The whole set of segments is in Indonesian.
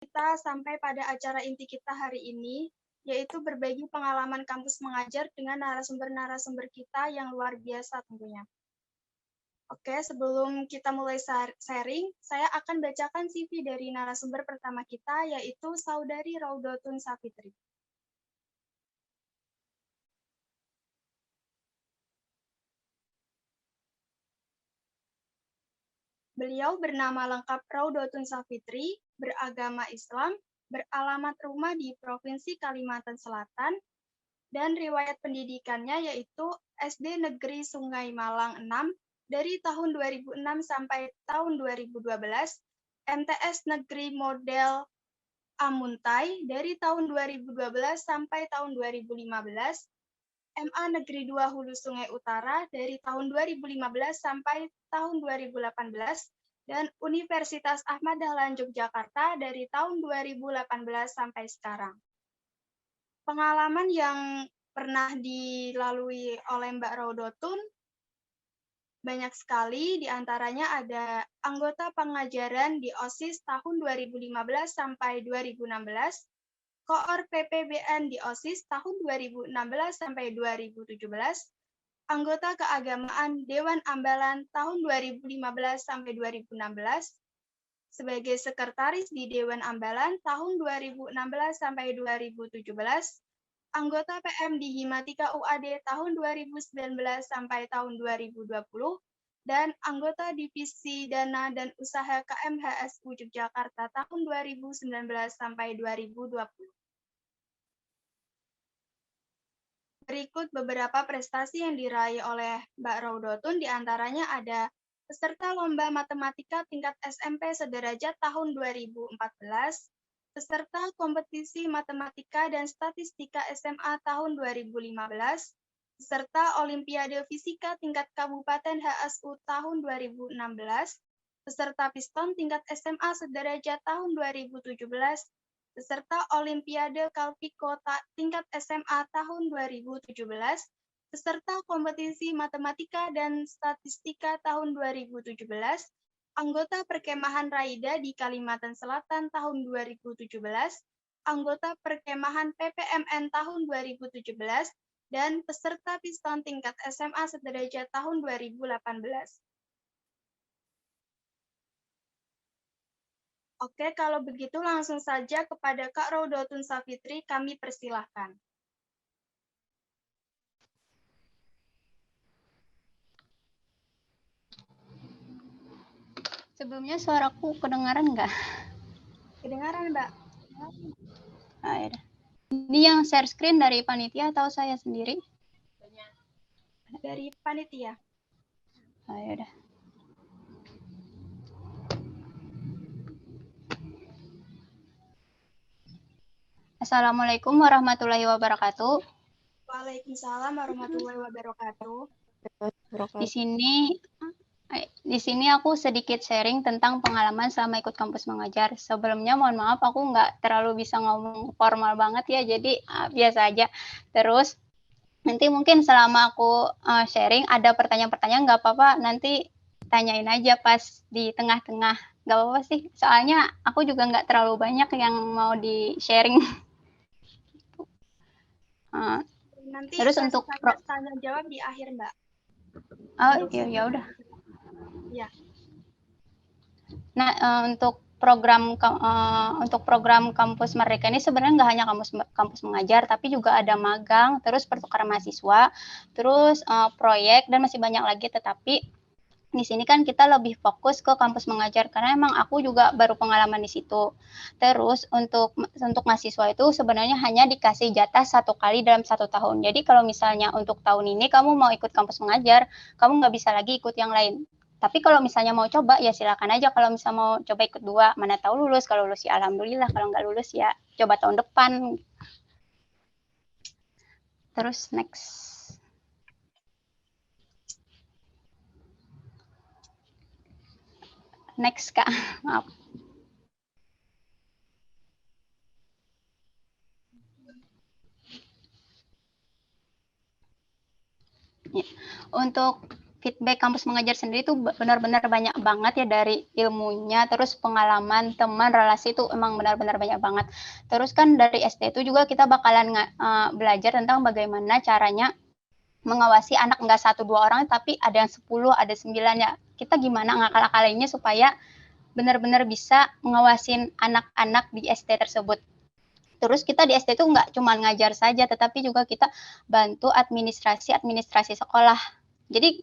kita sampai pada acara inti kita hari ini, yaitu berbagi pengalaman kampus mengajar dengan narasumber-narasumber kita yang luar biasa tentunya. Oke, sebelum kita mulai sharing, saya akan bacakan CV dari narasumber pertama kita, yaitu Saudari Raudotun Safitri. Beliau bernama lengkap Raudotun Safitri, beragama Islam, beralamat rumah di Provinsi Kalimantan Selatan, dan riwayat pendidikannya yaitu SD Negeri Sungai Malang 6 dari tahun 2006 sampai tahun 2012, MTS Negeri Model Amuntai dari tahun 2012 sampai tahun 2015, MA Negeri 2 Hulu Sungai Utara dari tahun 2015 sampai tahun 2018, dan Universitas Ahmad Dahlan Yogyakarta dari tahun 2018 sampai sekarang. Pengalaman yang pernah dilalui oleh Mbak Raudotun banyak sekali, diantaranya ada anggota pengajaran di OSIS tahun 2015 sampai 2016, Koor PPBN di OSIS tahun 2016 sampai 2017, anggota keagamaan Dewan Ambalan tahun 2015 sampai 2016, sebagai sekretaris di Dewan Ambalan tahun 2016 sampai 2017, anggota PM di Himatika UAD tahun 2019 sampai tahun 2020, dan anggota Divisi Dana dan Usaha KMHSU Yogyakarta tahun 2019 sampai 2020. Berikut beberapa prestasi yang diraih oleh Mbak Raudotun, diantaranya ada peserta Lomba Matematika tingkat SMP sederajat tahun 2014, peserta kompetisi Matematika dan Statistika SMA tahun 2015, peserta Olimpiade Fisika tingkat Kabupaten HSU tahun 2016, peserta Piston tingkat SMA sederajat tahun 2017, peserta Olimpiade Kalpiko tingkat SMA tahun 2017, peserta kompetisi Matematika dan Statistika tahun 2017, anggota Perkemahan Raida di Kalimantan Selatan tahun 2017, anggota Perkemahan PPMN tahun 2017, dan peserta Piston tingkat SMA sederajat tahun 2018. Oke, kalau begitu langsung saja kepada Kak Raudotun Safitri, kami persilahkan. Sebelumnya suaraku kedengaran nggak? Kedengaran, Mbak. Ah, ya. Ini yang share screen dari panitia atau saya sendiri? Dari panitia. Ah, ya udah. Assalamualaikum warahmatullahi wabarakatuh. Waalaikumsalam warahmatullahi wabarakatuh. Di sini aku sedikit sharing tentang pengalaman selama ikut kampus mengajar. Sebelumnya mohon maaf aku nggak terlalu bisa ngomong formal banget ya, jadi biasa aja. Terus nanti mungkin selama aku sharing ada pertanyaan-pertanyaan nggak apa-apa, nanti tanyain aja pas di tengah-tengah. Nggak apa-apa sih, soalnya aku juga nggak terlalu banyak yang mau di sharing. Nanti Terus untuk tanya jawab di akhir, Mbak. Oh ya udah. Ya. Nah, untuk program kampus Merdeka ini sebenarnya nggak hanya kampus mengajar, tapi juga ada magang, terus pertukaran mahasiswa, terus proyek, dan masih banyak lagi. Tetapi di sini kan kita lebih fokus ke kampus mengajar karena emang aku juga baru pengalaman di situ. Terus untuk mahasiswa itu sebenarnya hanya dikasih jatah 1 kali dalam 1 tahun. Jadi kalau misalnya untuk tahun ini kamu mau ikut kampus mengajar, kamu nggak bisa lagi ikut yang lain. Tapi kalau misalnya mau coba ya silakan aja. Kalau misalnya mau coba ikut 2, mana tahu lulus. Kalau lulus ya alhamdulillah, kalau nggak lulus ya coba tahun depan. Terus next. Next, Kak. Maaf. Ya. Untuk feedback kampus mengajar sendiri tuh benar-benar banyak banget ya, dari ilmunya, terus pengalaman, teman, relasi itu emang benar-benar banyak banget. Terus kan dari SD itu juga kita bakalan belajar tentang bagaimana caranya mengawasi anak, nggak 1-2 orang, tapi ada yang 10, ada 9 ya. Kita gimana ngakal-akalinnya supaya benar-benar bisa mengawasin anak-anak di SD tersebut. Terus kita di SD itu nggak cuma ngajar saja, tetapi juga kita bantu administrasi sekolah. Jadi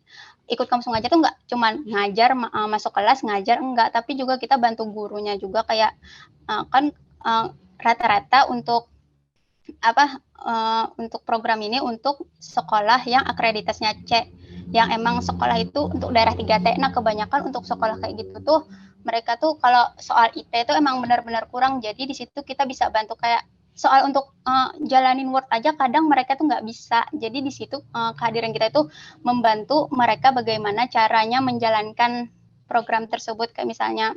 ikut kampus mengajar tuh nggak cuma ngajar, masuk kelas ngajar, enggak, tapi juga kita bantu gurunya juga, kayak kan rata-rata untuk untuk program ini untuk sekolah yang akreditasnya C, yang emang sekolah itu untuk daerah 3T. Nah, kebanyakan untuk sekolah kayak gitu tuh mereka tuh kalau soal IT itu emang benar-benar kurang. Jadi di situ kita bisa bantu, kayak soal untuk jalanin Word aja kadang mereka tuh nggak bisa. Jadi di situ kehadiran kita itu membantu mereka bagaimana caranya menjalankan program tersebut, kayak misalnya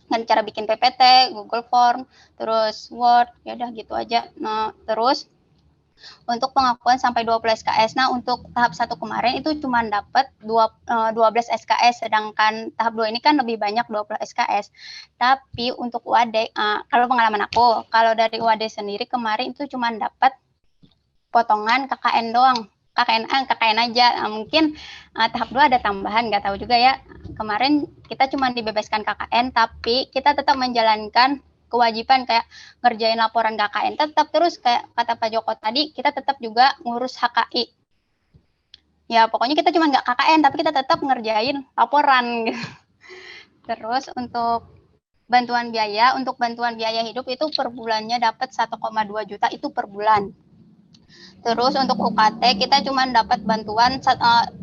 dengan cara bikin PPT, Google Form, terus Word, ya udah gitu aja. Nah, terus untuk pengakuan sampai 20 SKS. Nah, untuk tahap 1 kemarin itu cuma dapat 12 SKS, sedangkan tahap 2 ini kan lebih banyak 20 SKS. Tapi untuk UAD, kalau pengalaman aku, kalau dari UAD sendiri kemarin itu cuma dapat potongan KKN doang. KKN aja. Mungkin tahap 2 ada tambahan, nggak tahu juga ya. Kemarin kita cuma dibebaskan KKN, tapi kita tetap menjalankan kewajiban kayak ngerjain laporan KKN tetap, terus kayak kata Pak Joko tadi, kita tetap juga ngurus HKI. Ya pokoknya kita cuma nggak KKN, tapi kita tetap ngerjain laporan gitu. Terus untuk bantuan biaya hidup itu per bulannya dapat 1,2 juta itu per bulan. Terus untuk UKT kita cuma dapat bantuan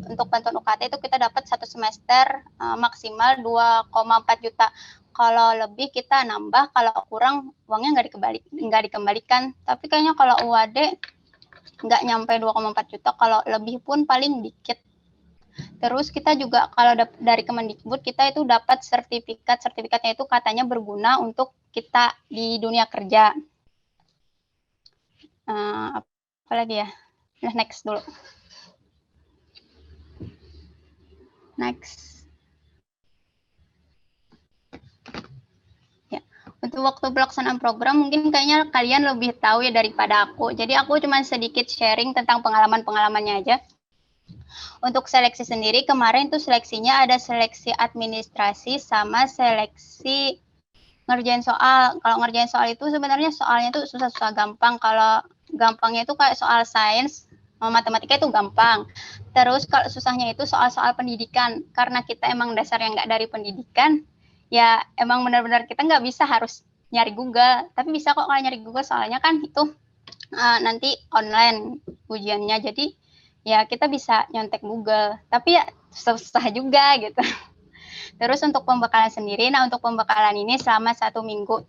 untuk bantuan UKT itu kita dapat 1 semester maksimal 2,4 juta. Kalau lebih kita nambah, kalau kurang uangnya nggak dikembalikan. Tapi kayaknya kalau UAD nggak nyampe 2,4 juta, kalau lebih pun paling dikit. Terus kita juga kalau dari Kemendikbud kita itu dapat sertifikatnya itu katanya berguna untuk kita di dunia kerja. Apa lagi ya? Nah, next dulu. Next. Ya. Untuk waktu pelaksanaan program mungkin kayaknya kalian lebih tahu ya daripada aku. Jadi aku cuma sedikit sharing tentang pengalaman-pengalamannya aja. Untuk seleksi sendiri kemarin tuh seleksinya ada seleksi administrasi sama seleksi ngerjain soal. Kalau ngerjain soal itu sebenarnya soalnya tuh susah-susah gampang. Kalau gampangnya itu kayak soal sains, matematika itu gampang. Terus kalau susahnya itu soal-soal pendidikan. Karena kita emang dasarnya nggak dari pendidikan, ya emang benar-benar kita nggak bisa harus nyari Google. Tapi bisa kok kalau nyari Google, soalnya kan itu nanti online ujiannya. Jadi ya kita bisa nyontek Google. Tapi ya susah juga gitu. Terus untuk pembekalan sendiri, nah untuk pembekalan ini selama 1 minggu.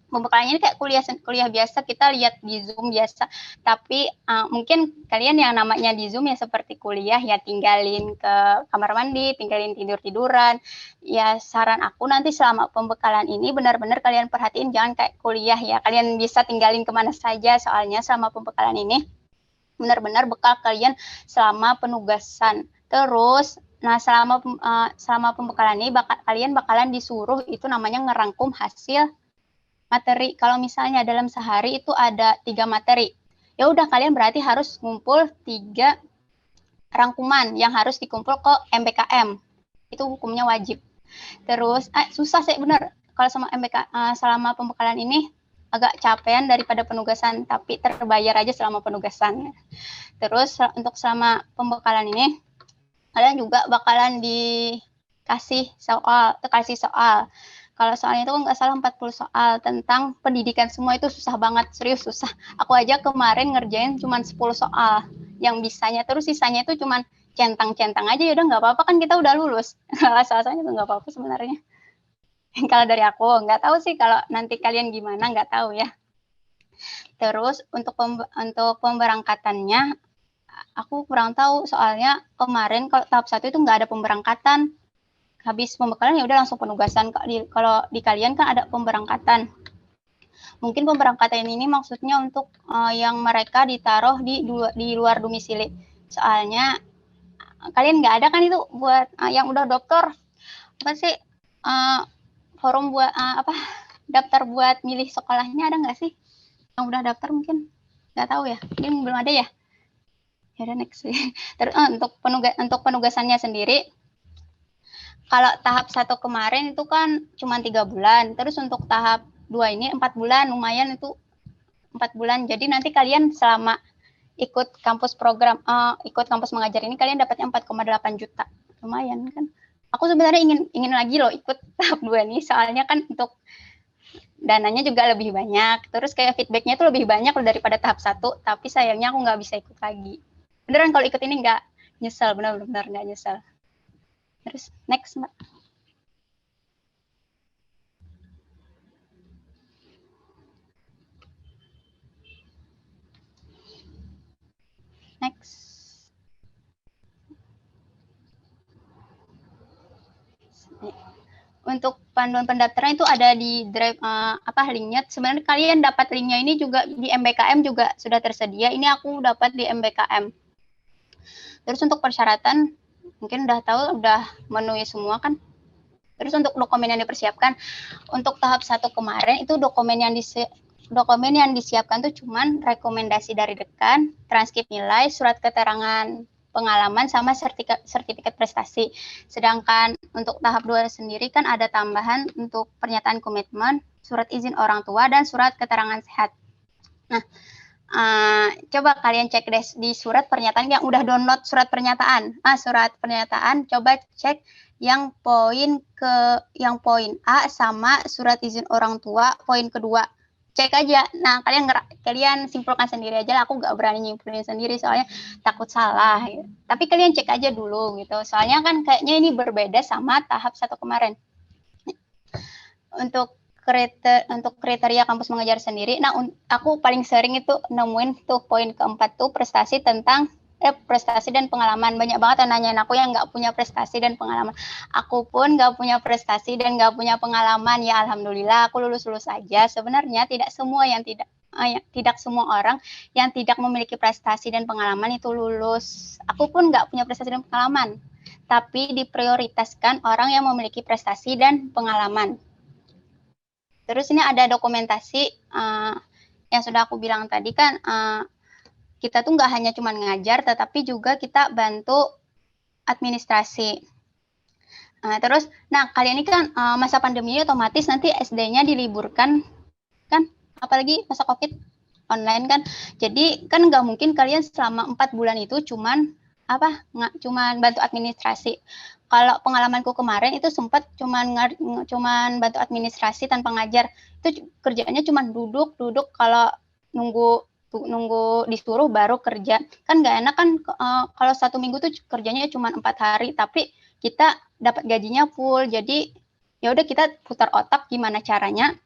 Pembekalannya ini kayak kuliah biasa, kita lihat di Zoom biasa. Tapi mungkin kalian yang namanya di Zoom ya seperti kuliah, ya tinggalin ke kamar mandi, tinggalin tidur-tiduran. Ya saran aku nanti selama pembekalan ini benar-benar kalian perhatiin, jangan kayak kuliah ya. Kalian bisa tinggalin kemana saja, soalnya selama pembekalan ini benar-benar bekal kalian selama penugasan. Terus nah selama pembekalan ini kalian bakalan disuruh itu namanya ngerangkum hasil materi. Kalau misalnya dalam sehari itu ada 3 materi, ya udah kalian berarti harus ngumpul 3 rangkuman yang harus dikumpul ke MBKM. Itu hukumnya wajib. Terus susah sih bener kalau sama selama pembekalan ini, agak capean daripada penugasan, tapi terbayar aja selama penugasan. Terus untuk selama pembekalan ini kalian juga bakalan dikasih soal. Kalau soalnya itu nggak salah 40 soal tentang pendidikan, semua itu susah banget, serius susah. Aku aja kemarin ngerjain cuma 10 soal yang bisanya, terus sisanya itu cuma centang-centang aja, ya udah nggak apa-apa kan kita udah lulus. Soalnya itu nggak apa-apa sebenarnya. Kalau dari aku, nggak tahu sih kalau nanti kalian gimana, nggak tahu ya. Terus untuk pemberangkatannya, aku kurang tahu, soalnya kemarin kalau tahap 1 itu nggak ada pemberangkatan. Habis pembekalan ya udah langsung penugasan. Kalau di kalian kan ada pemberangkatan. Mungkin pemberangkatan ini maksudnya untuk yang mereka ditaruh di luar domisili. Soalnya kalian nggak ada kan itu buat yang udah daftar apa sih forum buat daftar buat milih sekolahnya ada nggak sih yang udah daftar? Mungkin nggak tahu ya, mungkin belum ada ya. Ya udah next sih. Terus untuk penugasannya sendiri, kalau tahap 1 kemarin itu kan cuma 3 bulan, terus untuk tahap 2 ini 4 bulan, lumayan itu 4 bulan. Jadi nanti kalian selama ikut kampus program, ikut kampus mengajar ini kalian dapatnya 4,8 juta. Lumayan kan. Aku sebenarnya ingin lagi loh ikut tahap 2 nih, soalnya kan untuk dananya juga lebih banyak. Terus kayak feedbacknya itu lebih banyak loh daripada tahap 1, tapi sayangnya aku nggak bisa ikut lagi. Beneran kalau ikut ini nggak nyesel, benar-benar nggak nyesel. Terus next, Mbak. Next. Untuk panduan pendaftaran itu ada di drive linknya. Sebenarnya kalian dapat linknya ini juga di MBKM juga sudah tersedia. Ini aku dapat di MBKM. Terus untuk persyaratan mungkin udah tahu, udah memenuhi semua kan. Terus untuk dokumen yang dipersiapkan untuk tahap 1 kemarin itu dokumen yang disiapkan tuh cuman rekomendasi dari dekan, transkrip nilai, surat keterangan pengalaman sama sertifikat prestasi. Sedangkan untuk tahap 2 sendiri kan ada tambahan untuk pernyataan komitmen, surat izin orang tua dan surat keterangan sehat. Nah, coba kalian cek deh di surat pernyataan yang udah download surat pernyataan. Surat pernyataan coba cek yang poin A sama surat izin orang tua poin kedua. Cek aja. Nah, kalian simpulkan sendiri aja. Aku nggak berani nyimpulin sendiri soalnya takut salah. Gitu. Tapi kalian cek aja dulu gitu. Soalnya kan kayaknya ini berbeda sama tahap 1 kemarin. Untuk kriteria kampus mengajar sendiri, nah aku paling sering itu nemuin tuh poin keempat tuh prestasi dan pengalaman. Banyak banget yang nanyain aku yang nggak punya prestasi dan pengalaman. Aku pun nggak punya prestasi dan nggak punya pengalaman. Ya alhamdulillah aku lulus aja. Sebenarnya tidak semua orang yang tidak memiliki prestasi dan pengalaman itu lulus. Aku pun nggak punya prestasi dan pengalaman, tapi diprioritaskan orang yang memiliki prestasi dan pengalaman. Terus ini ada dokumentasi yang sudah aku bilang tadi kan, kita tuh nggak hanya cuma ngajar, tetapi juga kita bantu administrasi. Terus, kalian ini kan masa pandemi otomatis nanti SD-nya diliburkan, kan? Apalagi masa COVID online kan. Jadi kan nggak mungkin kalian selama 4 bulan itu cuman bantu administrasi. Kalau pengalamanku kemarin itu sempat cuman bantu administrasi tanpa ngajar. Itu kerjanya cuman duduk kalau nunggu disuruh baru kerja. Kan nggak enak kan kalau 1 minggu tuh kerjanya cuma 4 hari, tapi kita dapat gajinya full. Jadi ya udah kita putar otak gimana caranya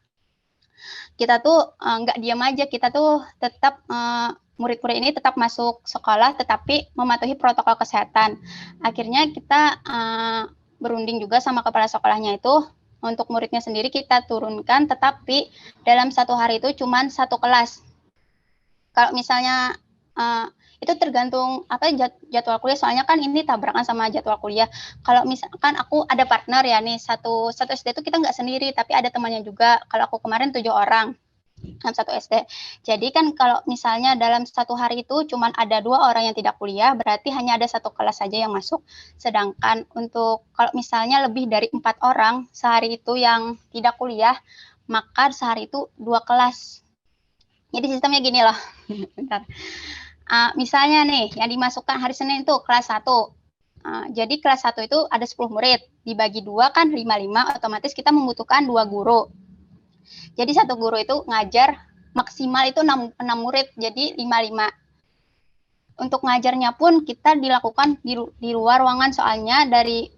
kita tuh nggak diam aja, kita tuh tetap murid-murid ini tetap masuk sekolah tetapi mematuhi protokol kesehatan. Akhirnya kita berunding juga sama kepala sekolahnya itu untuk muridnya sendiri kita turunkan, tetapi dalam 1 hari itu cuma 1 kelas. Kalau misalnya itu tergantung jadwal kuliah, soalnya kan ini tabrakan sama jadwal kuliah. Kalau misalkan aku ada partner ya nih, satu SD itu kita nggak sendiri, tapi ada temannya juga. Kalau aku kemarin 7 orang dalam 1 SD. Jadi kan kalau misalnya dalam 1 hari itu cuma ada 2 orang yang tidak kuliah, berarti hanya ada 1 kelas saja yang masuk. Sedangkan untuk kalau misalnya lebih dari 4 orang sehari itu yang tidak kuliah, maka sehari itu 2 kelas. Jadi sistemnya gini loh. Bentar. Misalnya nih, yang dimasukkan hari Senin itu kelas 1. Jadi kelas 1 itu ada 10 murid. Dibagi 2 kan 5-5, otomatis kita membutuhkan 2 guru. Jadi 1 guru itu ngajar maksimal itu 6 murid, jadi 5-5. Untuk ngajarnya pun kita dilakukan di luar ruangan, soalnya dari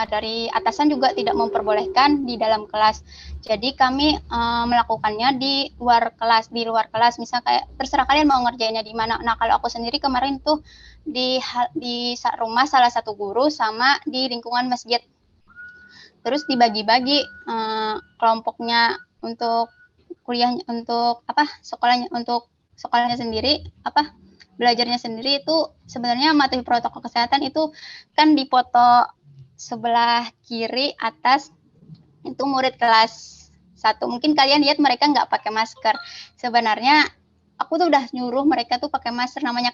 dari atasan juga tidak memperbolehkan di dalam kelas. Jadi kami melakukannya di luar kelas. Misal kayak terserah kalian mau ngerjainnya di mana. Nah, kalau aku sendiri kemarin tuh di rumah salah satu guru sama di lingkungan masjid. Terus dibagi-bagi kelompoknya untuk kuliahnya, untuk sekolahnya sendiri belajarnya sendiri itu sebenarnya materi protokol kesehatan itu kan di foto sebelah kiri atas itu murid kelas 1. Mungkin kalian lihat mereka nggak pakai masker. Sebenarnya aku tuh udah nyuruh mereka tuh pakai masker, namanya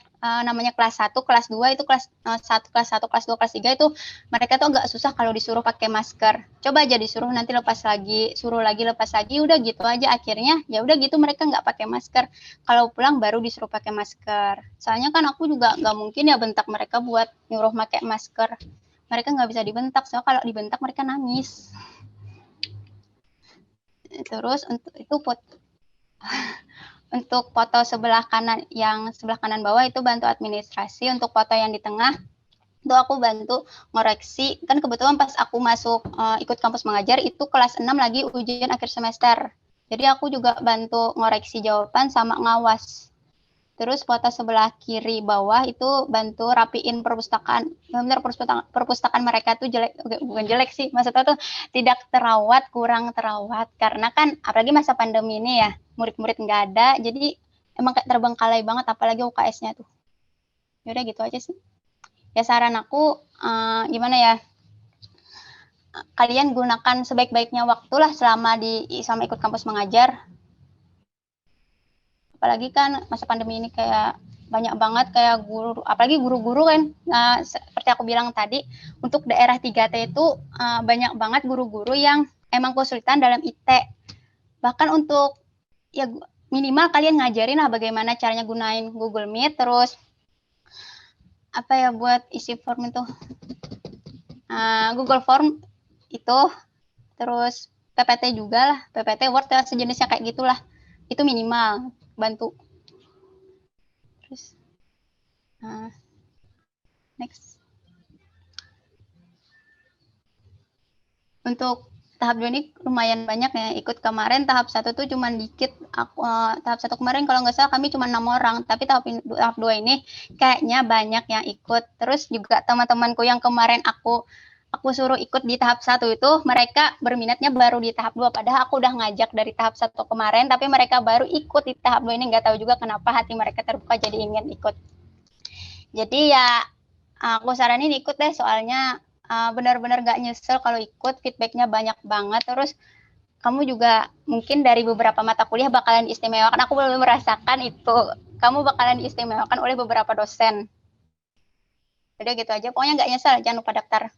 kelas 1, kelas 2 itu kelas 1, kelas 1, kelas 2, kelas 3 itu mereka tuh agak susah kalau disuruh pakai masker. Coba aja disuruh nanti lepas lagi, suruh lagi lepas lagi, udah gitu aja akhirnya ya udah gitu mereka nggak pakai masker. Kalau pulang baru disuruh pakai masker. Soalnya kan aku juga nggak mungkin ya bentak mereka buat nyuruh pakai masker. Mereka nggak bisa dibentak, soalnya kalau dibentak mereka nangis. Terus untuk foto sebelah kanan bawah itu bantu administrasi. Untuk foto yang di tengah itu aku bantu ngoreksi. Kan kebetulan pas aku masuk ikut kampus mengajar itu kelas 6 lagi ujian akhir semester. Jadi aku juga bantu ngoreksi jawaban sama ngawas. Terus foto sebelah kiri bawah itu bantu rapiin perpustakaan. Benar perpustakaan mereka tuh jelek, bukan jelek sih, maksudnya tuh tidak terawat, kurang terawat. Karena kan apalagi masa pandemi ini ya, murid-murid nggak ada, jadi emang kayak terbengkalai banget, apalagi UKS-nya tuh. Yaudah gitu aja sih. Ya saran aku gimana ya? Kalian gunakan sebaik-baiknya waktu lah selama ikut kampus mengajar. Apalagi kan masa pandemi ini kayak banyak banget kayak guru, apalagi guru-guru kan, seperti aku bilang tadi, untuk daerah 3T itu banyak banget guru-guru yang emang kesulitan dalam IT. Bahkan untuk ya minimal kalian ngajarin lah bagaimana caranya gunain Google Meet, terus apa ya buat isi form itu, Google Form itu, terus PPT juga lah, PPT Word ya sejenisnya kayak gitulah, itu minimal bantu. Terus next. Untuk tahap 2 ini lumayan banyak ya, ikut kemarin tahap 1 tuh cuma dikit. Tahap 1 kemarin kalau nggak salah kami cuma 6 orang, tapi tahap 2 ini kayaknya banyak yang ikut. Terus juga teman-temanku yang kemarin aku suruh ikut di tahap 1 itu, mereka berminatnya baru di tahap 2, padahal aku udah ngajak dari tahap 1 kemarin, tapi mereka baru ikut di tahap 2 ini, nggak tahu juga kenapa hati mereka terbuka jadi ingin ikut. Jadi ya aku saranin ikut deh, soalnya benar-benar gak nyesel kalau ikut, feedbacknya banyak banget. Terus kamu juga mungkin dari beberapa mata kuliah bakalan diistimewakan. Aku belum merasakan itu. Kamu bakalan diistimewakan oleh beberapa dosen. Udah gitu aja. Pokoknya gak nyesel, jangan lupa daftar.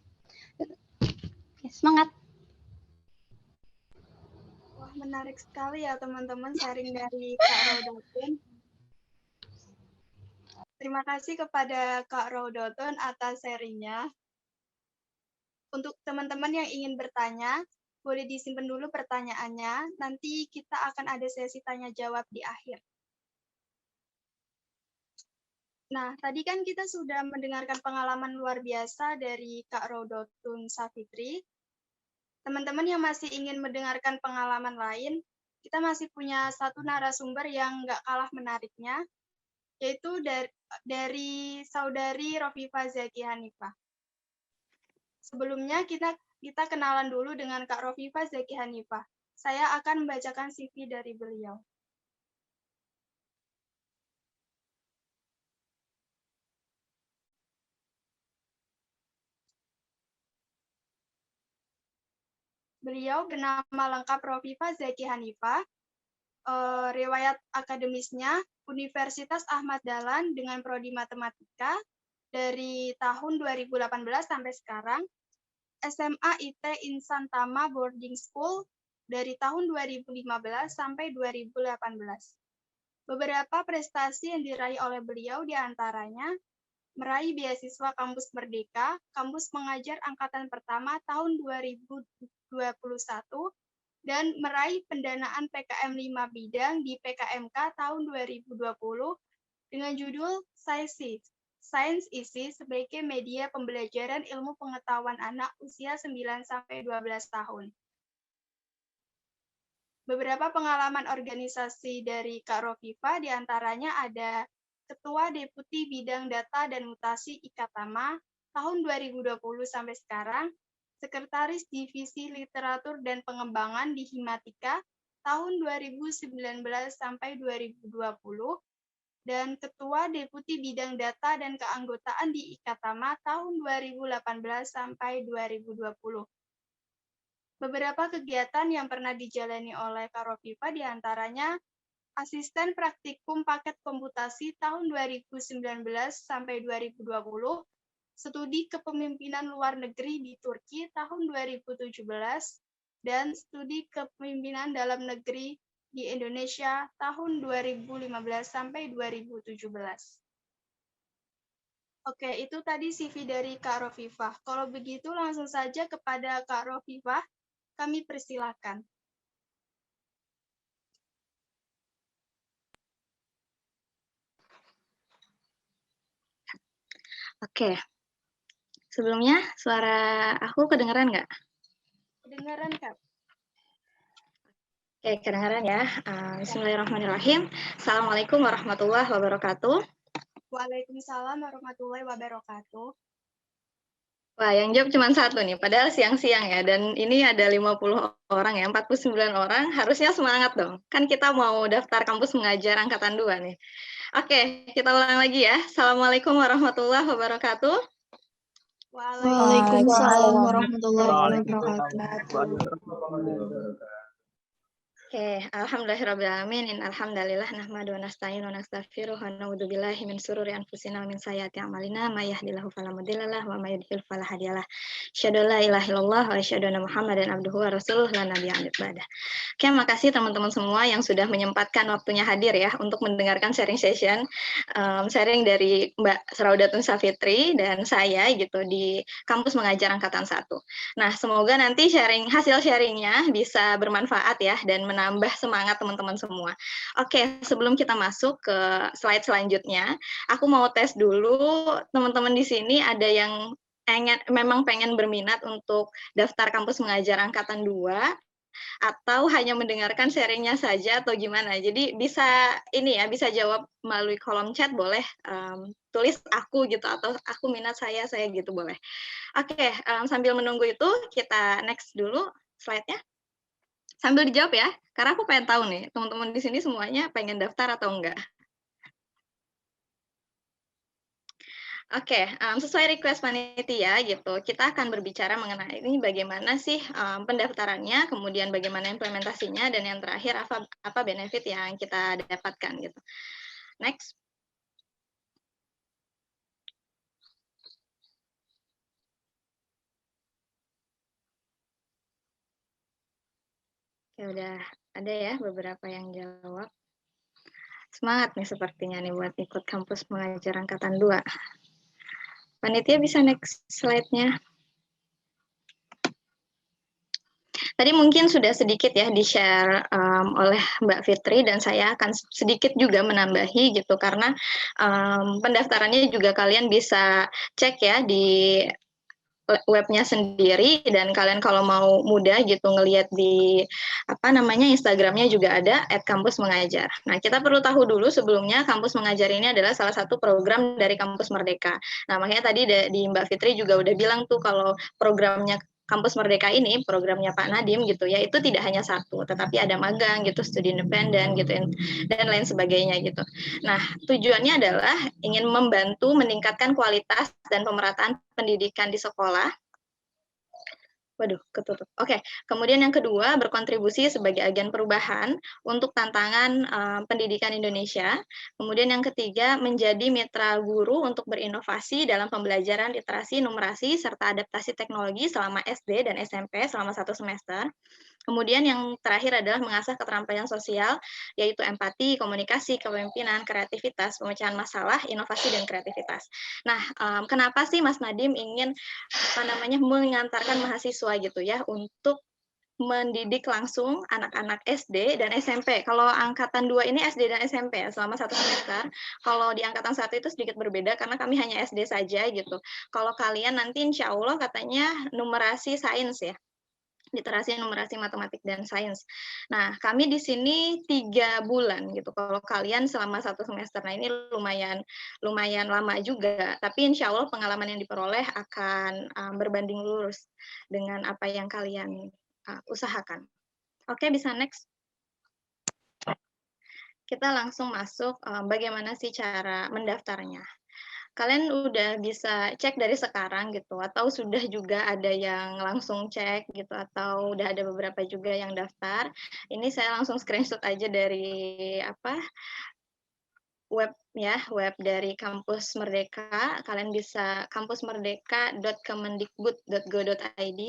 Semangat. Wah, menarik sekali ya teman-teman sharing dari Kak Rodoton. Terima kasih kepada Kak Rodoton atas sharingnya. Untuk teman-teman yang ingin bertanya, boleh disimpan dulu pertanyaannya, nanti kita akan ada sesi tanya-jawab di akhir. Nah, tadi kan kita sudah mendengarkan pengalaman luar biasa dari Kak Rodotun Safitri. Teman-teman yang masih ingin mendengarkan pengalaman lain, kita masih punya satu narasumber yang nggak kalah menariknya, yaitu dari Saudari Rofifa Zaki Hanifah. Sebelumnya kita kenalan dulu dengan Kak Rofifa Zaki Hanifah. Saya akan membacakan CV dari beliau. Beliau bernama lengkap Rofifa Zaki Hanifah. Riwayat akademisnya Universitas Ahmad Dahlan dengan prodi Matematika dari tahun 2018 sampai sekarang. SMA IT Insan Tama Boarding School dari tahun 2015 sampai 2018. Beberapa prestasi yang diraih oleh beliau diantaranya meraih beasiswa Kampus Merdeka, Kampus Mengajar Angkatan Pertama tahun 2021, dan meraih pendanaan PKM 5 bidang di PKMK tahun 2020 dengan judul Sains Isi sebagai media pembelajaran ilmu pengetahuan anak usia 9-12 tahun. Beberapa pengalaman organisasi dari Kak Rofifa diantaranya ada Ketua Deputi Bidang Data dan Mutasi Ikatama tahun 2020 sampai sekarang, Sekretaris Divisi Literatur dan Pengembangan di Himatika tahun 2019 sampai 2020, dan Ketua Deputi Bidang Data dan Keanggotaan di Ikatama tahun 2018 sampai 2020. Beberapa kegiatan yang pernah dijalani oleh Karopipa diantaranya Asisten Praktikum Paket Komputasi tahun 2019 sampai 2020, Studi Kepemimpinan Luar Negeri di Turki tahun 2017, dan Studi Kepemimpinan Dalam Negeri di Indonesia tahun 2015 sampai 2017. Oke, itu tadi CV dari Kak Rofifah. Kalau begitu langsung saja kepada Kak Rofifah, kami persilakan. Oke, sebelumnya suara aku kedengeran nggak? Kedengaran, Kak. Oke, kedengeran ya. Bismillahirrahmanirrahim. Assalamualaikum warahmatullahi wabarakatuh. Waalaikumsalam warahmatullahi wabarakatuh. Wah, yang jawab cuma satu nih, padahal siang-siang ya, dan ini ada 50 orang ya, 49 orang, harusnya semangat dong. Kan kita mau daftar kampus mengajar angkatan 2 nih. Oke, kita ulang lagi ya. Assalamualaikum warahmatullahi wabarakatuh. Waalaikumsalam warahmatullahi wabarakatuh. Oke, alhamdulillahirrabbilalamin, alhamdulillah nahmadu wa nasta'inu wa nastaghfiruh wa na'udzu billahi min syururi anfusina wa min sayyiati a'malina may yahdihillahu fala mudhillalah wa may yudhlil fala hadiyalah. Asyhadu an la ilaha illallah wa asyhadu anna Muhammadan abduhu wa rasuluh la nabiyya ba'dah. Oke, makasih teman-teman semua yang sudah menyempatkan waktunya hadir ya untuk mendengarkan sharing session, sharing dari Mbak Raudatun Safitri dan saya gitu di kampus mengajar angkatan 1. Nah, semoga nanti hasil sharingnya bisa bermanfaat ya dan menambah semangat teman-teman semua. Oke, sebelum kita masuk ke slide selanjutnya, aku mau tes dulu teman-teman di sini ada yang memang pengen berminat untuk daftar kampus mengajar angkatan 2 atau hanya mendengarkan sharingnya saja atau gimana. Jadi bisa ini ya, bisa jawab melalui kolom chat boleh tulis aku gitu atau aku minat saya gitu boleh. Oke, sambil menunggu itu kita next dulu slide-nya. Sambil dijawab ya, karena aku pengen tahu nih, teman-teman di sini semuanya pengen daftar atau enggak. Oke, sesuai request panitia gitu, kita akan berbicara mengenai ini bagaimana sih pendaftarannya, kemudian bagaimana implementasinya, dan yang terakhir apa benefit yang kita dapatkan gitu. Next. Oke, udah ada ya beberapa yang jawab. Semangat nih sepertinya nih buat ikut kampus mengajar angkatan 2. Panitia bisa next slide-nya. Tadi mungkin sudah sedikit ya di-share oleh Mbak Fitri dan saya akan sedikit juga menambahi gitu karena pendaftarannya juga kalian bisa cek ya di webnya sendiri dan kalian kalau mau mudah gitu ngelihat di Instagramnya juga ada @kampusmengajar. Nah, kita perlu tahu dulu sebelumnya kampus mengajar ini adalah salah satu program dari Kampus Merdeka. Nah, makanya tadi di Mbak Fitri juga udah bilang tuh kalau programnya Kampus Merdeka ini, programnya Pak Nadiem gitu ya, itu tidak hanya satu, tetapi ada magang gitu, studi independen gitu, dan lain sebagainya gitu. Nah, tujuannya adalah ingin membantu meningkatkan kualitas dan pemerataan pendidikan di sekolah. Waduh, ketutup. Oke, kemudian yang kedua, berkontribusi sebagai agen perubahan untuk tantangan pendidikan Indonesia. Kemudian yang ketiga, menjadi mitra guru untuk berinovasi dalam pembelajaran literasi, numerasi, serta adaptasi teknologi selama SD dan SMP selama 1 semester. Kemudian yang terakhir adalah mengasah keterampilan sosial, yaitu empati, komunikasi, kepemimpinan, kreativitas, pemecahan masalah, inovasi, dan kreativitas. Nah, kenapa sih Mas Nadiem ingin mengantarkan mahasiswa gitu ya untuk mendidik langsung anak-anak SD dan SMP. Kalau angkatan 2 ini SD dan SMP ya, selama 1 semester. Kalau di angkatan 1 itu sedikit berbeda karena kami hanya SD saja gitu. Kalau kalian nanti insya Allah katanya numerasi sains ya. Literasi, numerasi, matematik, dan sains. Nah, kami di sini 3 bulan gitu. Kalau kalian selama 1 semester, nah ini lumayan lama juga. Tapi insya Allah pengalaman yang diperoleh akan berbanding lurus dengan apa yang kalian usahakan. Oke, bisa next. kita langsung masuk bagaimana sih cara mendaftarnya. Kalian udah bisa cek dari sekarang gitu, atau sudah juga ada yang langsung cek gitu, atau udah ada beberapa juga yang daftar. Ini saya langsung screenshot aja dari web ya, web dari Kampus Merdeka. Kalian bisa kampusmerdeka.kemendikbud.go.id,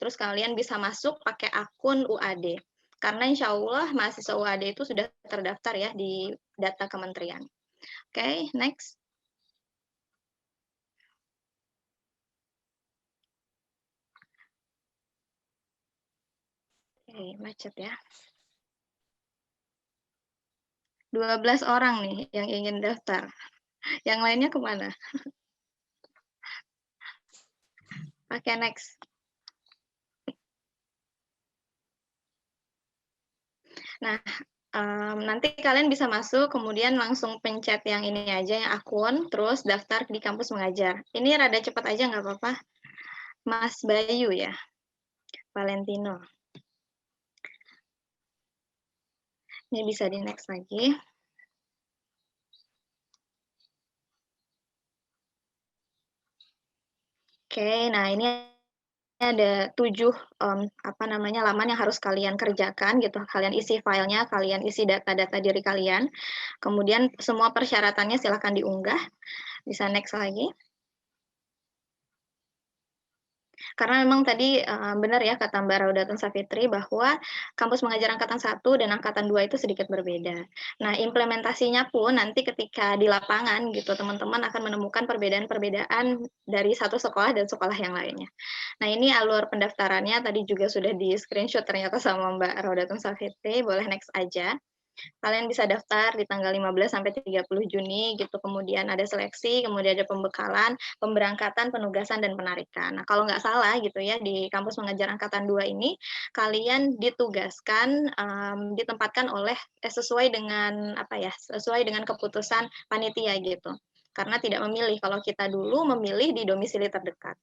terus kalian bisa masuk pakai akun UAD. Karena insya Allah mahasiswa UAD itu sudah terdaftar ya di data kementerian. Oke, next. Oke, macet ya. 12 orang nih yang ingin daftar. Yang lainnya kemana? Oke, next. Nah, nanti kalian bisa masuk, kemudian langsung pencet yang ini aja, yang akun, terus daftar di kampus mengajar. Ini rada cepat aja, nggak apa-apa. Mas Bayu ya, Valentino. Ini bisa di next lagi. Oke, nah ini ada 7 laman yang harus kalian kerjakan gitu. Kalian isi filenya, kalian isi data-data diri kalian. Kemudian semua persyaratannya silakan diunggah. Bisa next lagi. Karena memang tadi benar ya kata Mbak Raudatun Safitri bahwa kampus mengajar angkatan 1 dan angkatan 2 itu sedikit berbeda. Nah, implementasinya pun nanti ketika di lapangan gitu teman-teman akan menemukan perbedaan-perbedaan dari satu sekolah dan sekolah yang lainnya. Nah, ini alur pendaftarannya tadi juga sudah di-screenshot ternyata sama Mbak Raudatun Safitri, boleh next aja. Kalian bisa daftar di tanggal 15 sampai 30 Juni gitu, kemudian ada seleksi, kemudian ada pembekalan, pemberangkatan, penugasan, dan penarikan. Nah, kalau nggak salah gitu ya, di kampus mengajar angkatan 2 ini, kalian ditugaskan, ditempatkan sesuai dengan sesuai dengan keputusan panitia gitu. Karena tidak memilih, kalau kita dulu memilih di domisili terdekat.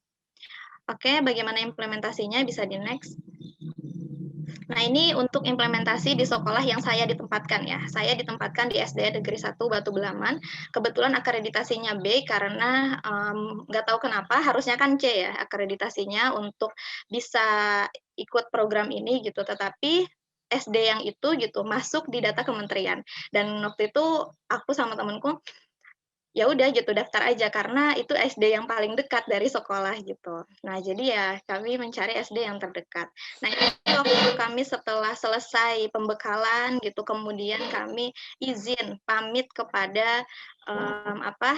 Oke, bagaimana implementasinya bisa di next. Nah, ini untuk implementasi di sekolah yang saya ditempatkan ya. Saya ditempatkan di SD Negeri 1 Batu Belaman. Kebetulan akreditasinya B karena nggak tahu kenapa harusnya kan C ya akreditasinya untuk bisa ikut program ini gitu. Tetapi SD yang itu gitu masuk di data kementerian. Dan waktu itu aku sama temanku ya udah gitu daftar aja karena itu SD yang paling dekat dari sekolah gitu. Nah, jadi ya kami mencari SD yang terdekat. Nah, ini waktu kami setelah selesai pembekalan gitu, kemudian kami izin pamit kepada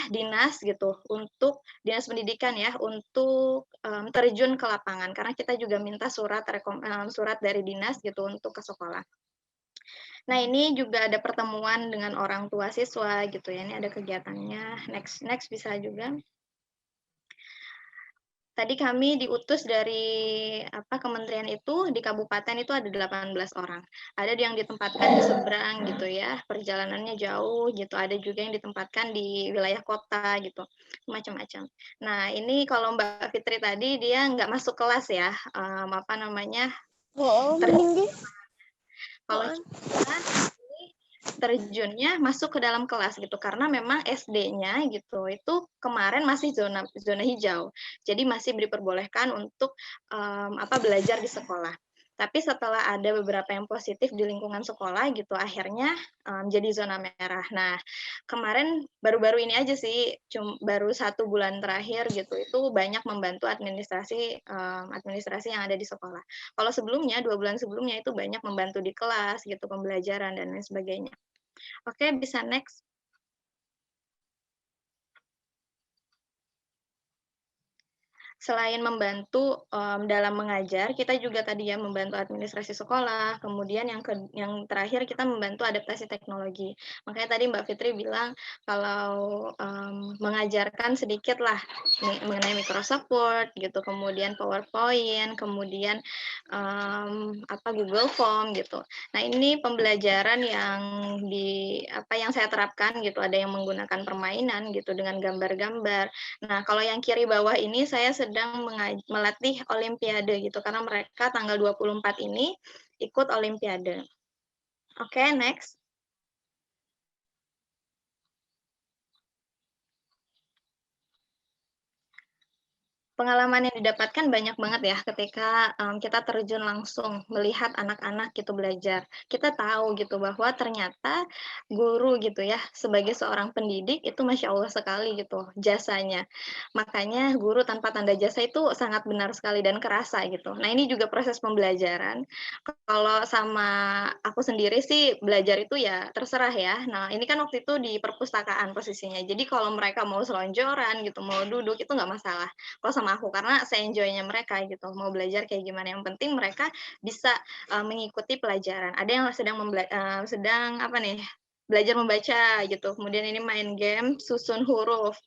dinas gitu untuk dinas pendidikan ya untuk terjun ke lapangan karena kita juga minta surat dari dinas gitu untuk ke sekolah. Nah, ini juga ada pertemuan dengan orang tua siswa gitu ya. Ini ada kegiatannya. Next bisa juga. Tadi kami diutus dari kementerian itu di kabupaten itu ada 18 orang. Ada yang ditempatkan di seberang gitu ya, perjalanannya jauh gitu. Ada juga yang ditempatkan di wilayah kota gitu, macam-macam. Nah, ini kalau Mbak Fitri tadi dia nggak masuk kelas ya, kalau kita terjunnya masuk ke dalam kelas gitu karena memang SD-nya gitu itu kemarin masih zona hijau. Jadi masih diperbolehkan untuk belajar di sekolah. Tapi setelah ada beberapa yang positif di lingkungan sekolah gitu akhirnya jadi zona merah. Nah, kemarin baru-baru ini aja sih baru 1 bulan terakhir gitu itu banyak membantu administrasi yang ada di sekolah. Kalau sebelumnya 2 bulan sebelumnya itu banyak membantu di kelas gitu pembelajaran dan lain sebagainya. Oke, bisa next. Selain membantu dalam mengajar, kita juga tadi ya membantu administrasi sekolah, kemudian yang terakhir kita membantu adaptasi teknologi. Makanya tadi Mbak Fitri bilang kalau mengajarkan sedikit lah mengenai Microsoft Word gitu, kemudian PowerPoint, kemudian Google Form gitu. Nah, ini pembelajaran yang saya terapkan gitu, ada yang menggunakan permainan gitu dengan gambar-gambar. Nah, kalau yang kiri bawah ini saya sedang melatih olimpiade gitu karena mereka tanggal 24 ini ikut olimpiade. Oke, next. Pengalaman yang didapatkan banyak banget ya ketika, kita terjun langsung melihat anak-anak gitu belajar. Kita tahu gitu bahwa ternyata guru gitu ya, sebagai seorang pendidik itu Masya Allah sekali gitu jasanya. Makanya guru tanpa tanda jasa itu sangat benar sekali dan kerasa gitu. Nah ini juga proses pembelajaran. Kalau sama aku sendiri sih belajar itu ya terserah ya. Nah ini kan waktu itu di perpustakaan posisinya. Jadi kalau mereka mau selonjoran gitu, mau duduk itu nggak masalah kalau sama aku, karena se-enjoy-nya mereka gitu, mau belajar kayak gimana, yang penting mereka bisa, mengikuti pelajaran. Ada yang sedang apa nih, belajar membaca gitu, kemudian ini main game, susun huruf,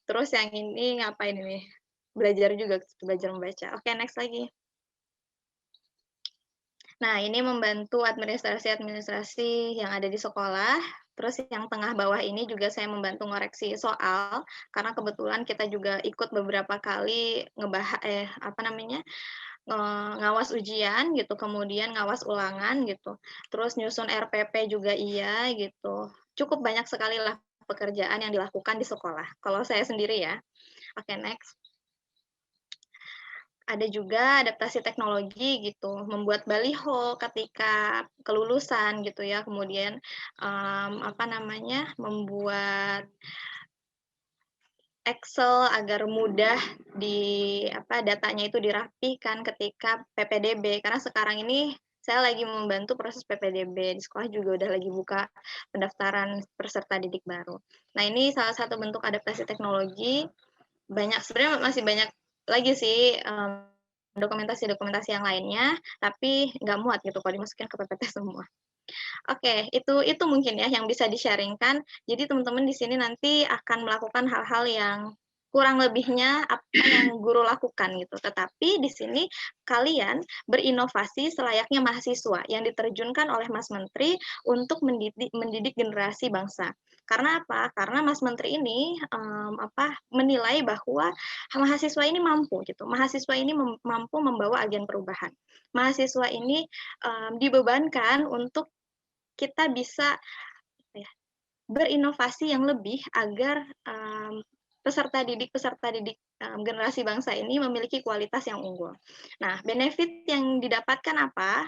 terus yang ini ngapain ini, belajar juga, belajar membaca. Oke, next lagi. Nah, ini membantu administrasi-administrasi yang ada di sekolah, terus yang tengah bawah ini juga saya membantu ngoreksi soal, karena kebetulan kita juga ikut beberapa kali apa namanya, ngawas ujian gitu, kemudian ngawas ulangan gitu, terus nyusun RPP juga iya gitu. Cukup banyak sekali lah pekerjaan yang dilakukan di sekolah, kalau saya sendiri ya. Oke, next. Ada juga adaptasi teknologi gitu, membuat baliho ketika kelulusan gitu ya, kemudian, apa namanya, membuat Excel agar mudah datanya itu dirapihkan ketika PPDB, karena sekarang ini saya lagi membantu proses PPDB, di sekolah juga udah lagi buka pendaftaran peserta didik baru. Nah, ini salah satu bentuk adaptasi teknologi, sebenarnya masih banyak lagi sih, dokumentasi-dokumentasi yang lainnya, tapi nggak muat gitu kalau dimasukin ke PPT semua. Oke, itu mungkin ya yang bisa di-sharing-kan. Jadi teman-teman di sini nanti akan melakukan hal-hal yang kurang lebihnya apa yang guru lakukan gitu. Tetapi di sini kalian berinovasi selayaknya mahasiswa yang diterjunkan oleh Mas Menteri untuk mendidik generasi bangsa. Karena apa? Karena Mas Menteri ini menilai bahwa mahasiswa ini mampu gitu. Mahasiswa ini mampu membawa agen perubahan. Mahasiswa ini dibebankan untuk kita bisa ya, berinovasi yang lebih agar peserta didik generasi bangsa ini memiliki kualitas yang unggul. Nah, benefit yang didapatkan apa?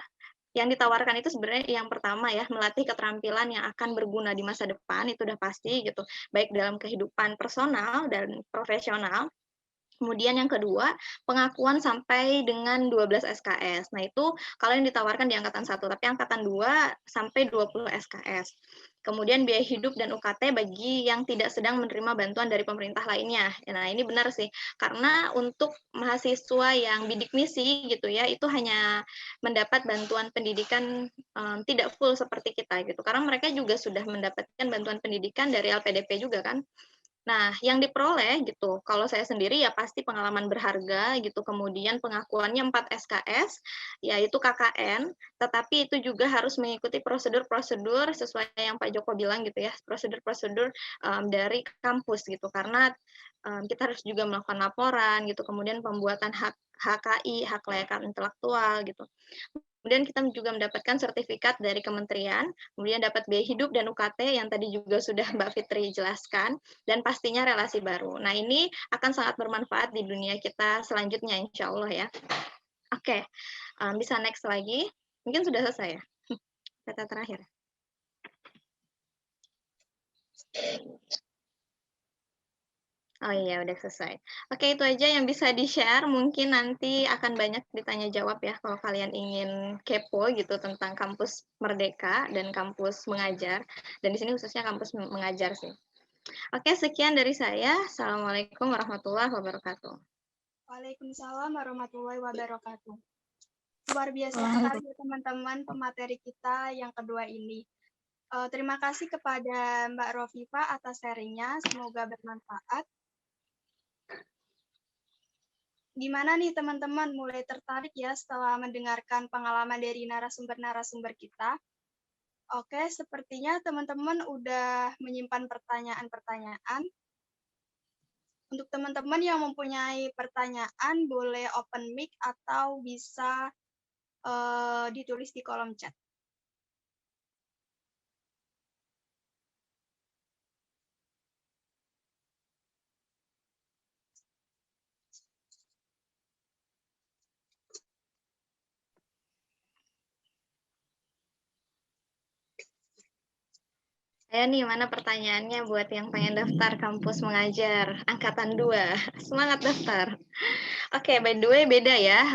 Yang ditawarkan itu sebenarnya yang pertama ya, melatih keterampilan yang akan berguna di masa depan, itu udah pasti gitu, baik dalam kehidupan personal dan profesional. Kemudian yang kedua, pengakuan sampai dengan 12 SKS. Nah, itu kalau yang ditawarkan di angkatan 1, tapi angkatan 2 sampai 20 SKS. Kemudian biaya hidup dan UKT bagi yang tidak sedang menerima bantuan dari pemerintah lainnya. Nah, ini benar sih, karena untuk mahasiswa yang bidik misi gitu ya, itu hanya mendapat bantuan pendidikan tidak full seperti kita gitu. Karena mereka juga sudah mendapatkan bantuan pendidikan dari LPDP juga kan. Nah, yang diperoleh gitu, kalau saya sendiri ya pasti pengalaman berharga gitu, kemudian pengakuannya 4 SKS, yaitu KKN, tetapi itu juga harus mengikuti prosedur-prosedur sesuai yang Pak Joko bilang gitu ya, prosedur-prosedur dari kampus gitu, karena kita harus juga melakukan laporan gitu, kemudian pembuatan HKI, hak kelayakan intelektual gitu. Kemudian kita juga mendapatkan sertifikat dari kementerian, kemudian dapat biaya hidup dan UKT yang tadi juga sudah Mbak Fitri jelaskan, dan pastinya relasi baru. Nah, ini akan sangat bermanfaat di dunia kita selanjutnya, insya Allah ya. Oke, bisa next lagi. Mungkin sudah selesai ya, kata terakhir. Oh iya, udah selesai. Oke, itu aja yang bisa di-share. Mungkin nanti akan banyak ditanya jawab ya kalau kalian ingin kepo gitu tentang kampus Merdeka dan kampus mengajar. Dan di sini khususnya kampus mengajar sih. Oke, sekian dari saya. Assalamualaikum warahmatullahi wabarakatuh. Waalaikumsalam warahmatullahi wabarakatuh. Luar biasa sekali ya teman-teman pemateri kita yang kedua ini. Terima kasih kepada Mbak Rofifa atas sharingnya. Semoga bermanfaat. Gimana nih teman-teman mulai tertarik ya setelah mendengarkan pengalaman dari narasumber-narasumber kita? Oke, sepertinya teman-teman udah menyimpan pertanyaan-pertanyaan. Untuk teman-teman yang mempunyai pertanyaan, boleh open mic atau bisa ditulis di kolom chat. Ayo nih, mana pertanyaannya buat yang pengen daftar kampus mengajar angkatan 2? Semangat daftar. Oke, by the way beda ya,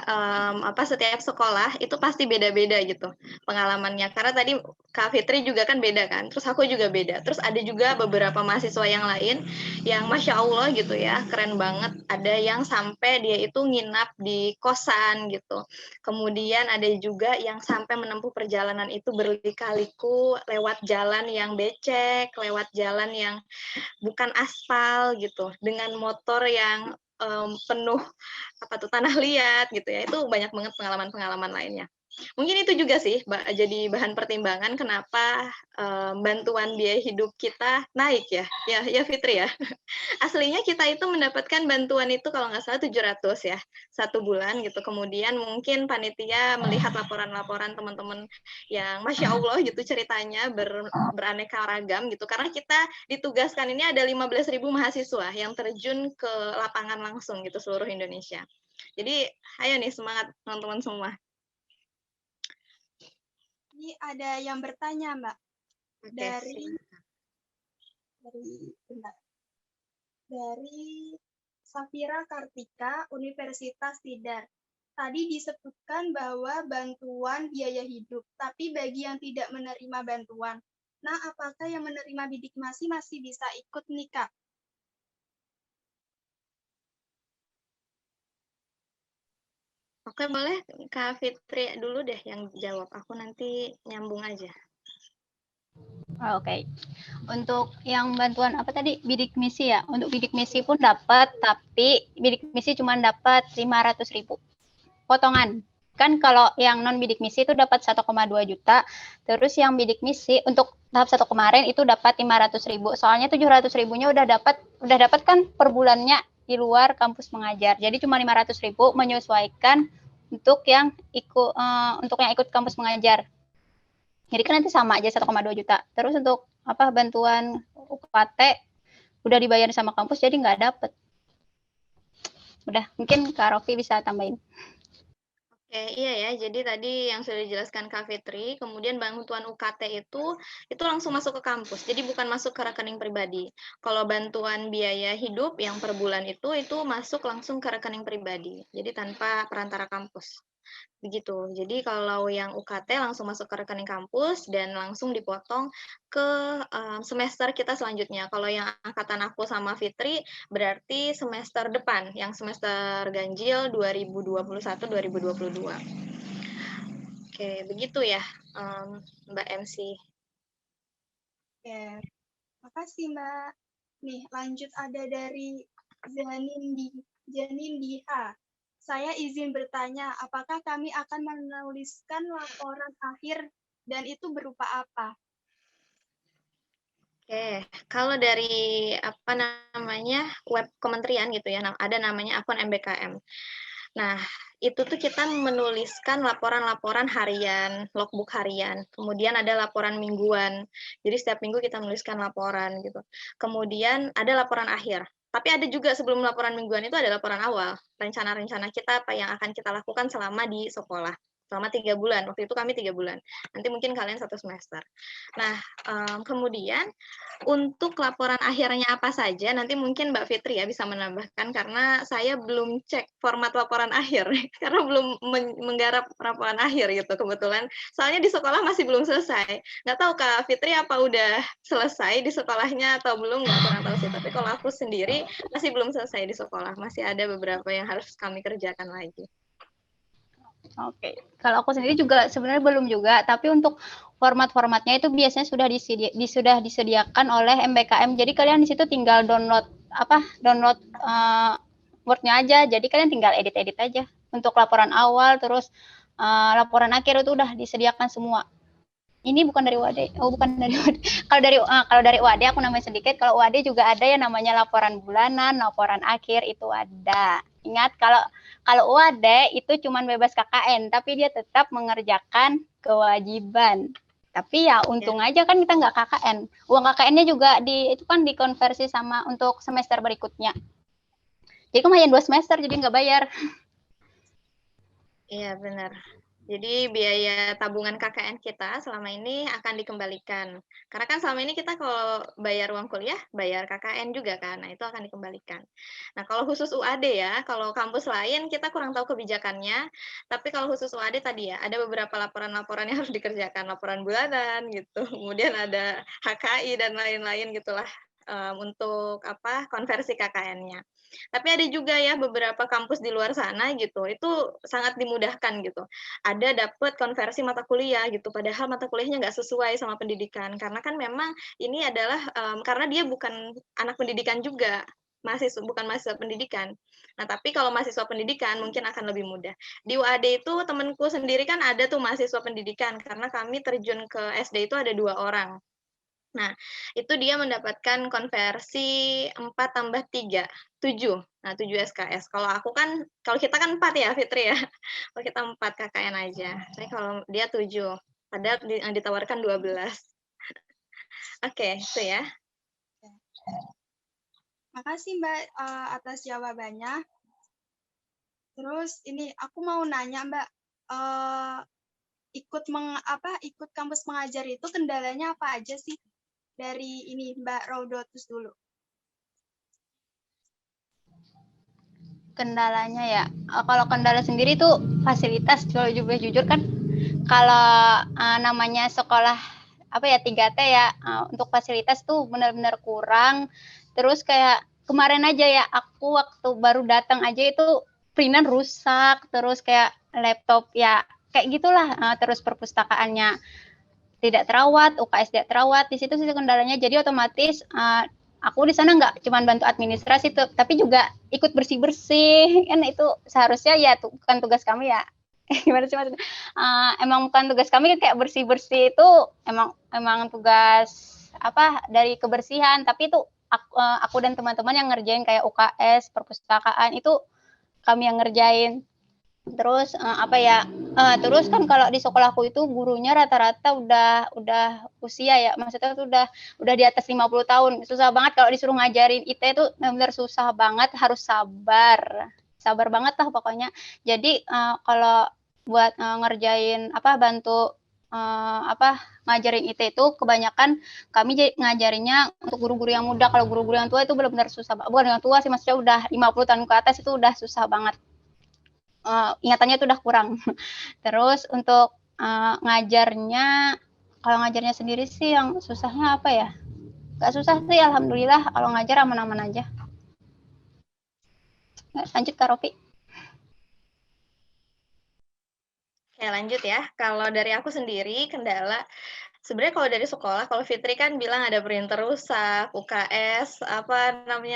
setiap sekolah itu pasti beda-beda gitu pengalamannya. Karena tadi Kak Fitri juga kan beda kan, terus aku juga beda. Terus ada juga beberapa mahasiswa yang lain yang Masya Allah gitu ya, keren banget. Ada yang sampai dia itu nginap di kosan gitu. Kemudian ada juga yang sampai menempuh perjalanan itu berlika-liku lewat jalan yang becek, lewat jalan yang bukan aspal gitu, dengan motor yang penuh tanah liat gitu ya. Itu banyak banget pengalaman-pengalaman lainnya. Mungkin itu juga sih jadi bahan pertimbangan kenapa bantuan biaya hidup kita naik ya. Ya Fitri ya. Aslinya kita itu mendapatkan bantuan itu kalau nggak salah 700 ya, 1 bulan gitu. Kemudian mungkin panitia melihat laporan-laporan teman-teman yang Masya Allah gitu ceritanya beraneka ragam gitu. Karena kita ditugaskan ini ada 15.000 mahasiswa yang terjun ke lapangan langsung gitu seluruh Indonesia. Jadi ayo nih semangat teman-teman semua. Ini ada yang bertanya, Mbak. Dari Safira Kartika, Universitas Tidar. Tadi disebutkan bahwa bantuan biaya hidup, tapi bagi yang tidak menerima bantuan. Nah, apakah yang menerima bidik misi masih bisa ikut nikah? Oke, boleh Kak Fitri dulu deh yang jawab. Aku nanti nyambung aja. Oke. Untuk yang bantuan apa tadi bidik misi ya. Untuk bidik misi pun dapat, tapi bidik misi cuma dapat 500.000 potongan. Kan kalau yang non bidik misi itu dapat 1,2 juta. Terus yang bidik misi untuk tahap 1 kemarin itu dapat 500.000. Soalnya 700.000-nya udah dapat kan per bulannya di luar kampus mengajar. Jadi cuma 500.000 menyesuaikan untuk yang ikut kampus mengajar. Jadi kan nanti sama aja 1,2 juta. Terus untuk bantuan UKT udah dibayar sama kampus jadi nggak dapet. Udah, mungkin Kak Rofi bisa tambahin. Oke, iya ya. Jadi tadi yang sudah dijelaskan Kak Fitri, kemudian bantuan UKT itu langsung masuk ke kampus. Jadi bukan masuk ke rekening pribadi. Kalau bantuan biaya hidup yang per bulan itu masuk langsung ke rekening pribadi. Jadi tanpa perantara kampus. Begitu. Jadi kalau yang UKT langsung masuk ke rekening kampus dan langsung dipotong ke semester kita selanjutnya. Kalau yang angkatan aku sama Fitri berarti semester depan, yang semester ganjil 2021-2022. Oke, begitu ya Mbak MC. Oke, makasih Mbak. Nih, lanjut ada dari Janin Diha. Saya izin bertanya, apakah kami akan menuliskan laporan akhir dan itu berupa apa? Oke, kalau dari web kementerian gitu ya, ada namanya akun MBKM. Nah, itu tuh kita menuliskan laporan-laporan harian, logbook harian. Kemudian ada laporan mingguan. Jadi setiap minggu kita menuliskan laporan gitu. Kemudian ada laporan akhir. Tapi ada juga sebelum laporan mingguan itu ada laporan awal. Rencana-rencana kita apa yang akan kita lakukan selama di sekolah. Selama 3 bulan. Waktu itu kami 3 bulan. Nanti mungkin kalian 1 semester. Nah, kemudian untuk laporan akhirnya apa saja, nanti mungkin Mbak Fitri ya bisa menambahkan, karena saya belum cek format laporan akhir, karena belum menggarap laporan akhir gitu kebetulan. Soalnya di sekolah masih belum selesai. Nggak tahu Kak Fitri apa udah selesai di sekolahnya atau belum, nggak kurang tahu sih. Tapi kalau aku sendiri masih belum selesai di sekolah, masih ada beberapa yang harus kami kerjakan lagi. Oke, kalau aku sendiri juga sebenarnya belum juga, tapi untuk format-formatnya itu biasanya sudah disediakan oleh MBKM. Jadi kalian di situ tinggal download Word-nya aja. Jadi kalian tinggal edit-edit aja. Untuk laporan awal, terus laporan akhir itu udah disediakan semua. Ini bukan dari UAD. Oh, bukan dari UAD. Kalau dari UAD aku namanya sedikit. Kalau UAD juga ada yang namanya laporan bulanan, laporan akhir itu ada. Ingat kalau UAD itu cuma bebas KKN, tapi dia tetap mengerjakan kewajiban. Tapi ya untung aja kan kita nggak KKN. Uang KKN-nya juga itu kan dikonversi sama untuk semester berikutnya. Jadi lumayan 2 semester jadi nggak bayar. Iya benar. Jadi biaya tabungan KKN kita selama ini akan dikembalikan. Karena kan selama ini kita kalau bayar uang kuliah, bayar KKN juga kan, nah itu akan dikembalikan. Nah kalau khusus UAD ya, kalau kampus lain kita kurang tahu kebijakannya, tapi kalau khusus UAD tadi ya, ada beberapa laporan-laporan yang harus dikerjakan, laporan bulanan gitu, kemudian ada HKI dan lain-lain gitulah, untuk konversi KKN-nya. Tapi ada juga ya beberapa kampus di luar sana gitu, itu sangat dimudahkan gitu. Ada dapat konversi mata kuliah gitu, padahal mata kuliahnya nggak sesuai sama pendidikan. Karena kan memang ini adalah, karena dia bukan anak pendidikan juga, bukan mahasiswa pendidikan. Nah, tapi kalau mahasiswa pendidikan mungkin akan lebih mudah. Di UAD itu temenku sendiri kan ada tuh mahasiswa pendidikan, karena kami terjun ke SD itu ada 2 orang. Nah, itu dia mendapatkan konversi 4 tambah 3, 7. Nah, 7 SKS. Kalau kita kan 4 ya, Fitri ya. Kalau kita 4 KKN aja. Tapi kalau dia 7. Padahal yang ditawarkan 12. Oke, itu ya. Makasih Mbak atas jawabannya. Terus ini aku mau nanya Mbak, ikut kampus mengajar itu kendalanya apa aja sih? Dari ini Mbak Raudotus dulu. Kendalanya ya, kalau kendala sendiri tuh fasilitas, kalau juga jujur kan kalau namanya sekolah 3T ya, untuk fasilitas tuh benar-benar kurang. Terus kayak kemarin aja ya, aku waktu baru datang aja itu printer rusak, terus kayak laptop ya kayak gitulah, terus perpustakaannya tidak terawat, UKS tidak terawat, di situ sih kendalanya. Jadi otomatis aku di sana nggak cuma bantu administrasi tuh, tapi juga ikut bersih-bersih. Kan itu seharusnya ya bukan tugas kami ya. Gimana sih maksudnya? Emang bukan tugas kami, kayak bersih-bersih itu emang tugas dari kebersihan, tapi itu aku dan teman-teman yang ngerjain kayak UKS, perpustakaan itu kami yang ngerjain. Terus terus kan kalau di sekolahku itu gurunya rata-rata udah usia ya, maksudnya tuh udah di atas 50 tahun. Susah banget kalau disuruh ngajarin IT itu, benar-benar susah banget, harus sabar. Sabar banget lah pokoknya. Jadi kalau buat ngerjain bantu ngajarin IT itu kebanyakan kami ngajarinnya untuk guru-guru yang muda. Kalau guru-guru yang tua itu benar-benar susah. Bukan yang tua sih, maksudnya udah 50 tahun ke atas itu udah susah banget. Ingatannya itu udah kurang. Terus untuk ngajarnya, kalau ngajarnya sendiri sih yang susahnya apa ya? Gak susah sih, alhamdulillah. Kalau ngajar aman-aman aja. Lanjut Kak Rofi. Oke, lanjut ya. Kalau dari aku sendiri, kendala sebenarnya kalau dari sekolah, kalau Fitri kan bilang ada printer rusak, UKS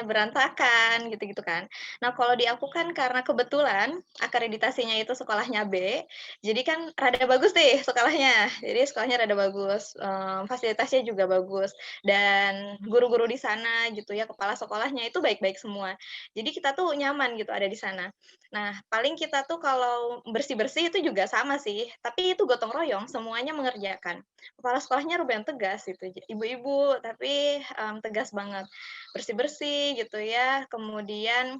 berantakan gitu-gitu kan. Nah, kalau di aku kan karena kebetulan akreditasinya itu sekolahnya B, jadi kan rada bagus nih sekolahnya. Jadi sekolahnya rada bagus, fasilitasnya juga bagus, dan guru-guru di sana gitu ya, kepala sekolahnya itu baik-baik semua. Jadi kita tuh nyaman gitu ada di sana. Nah, paling kita tuh kalau bersih-bersih itu juga sama sih, tapi itu gotong royong, semuanya mengerjakan. Kepala sekolahnya lumayan tegas gitu, ibu-ibu tapi, tegas banget. Bersih-bersih gitu ya, kemudian,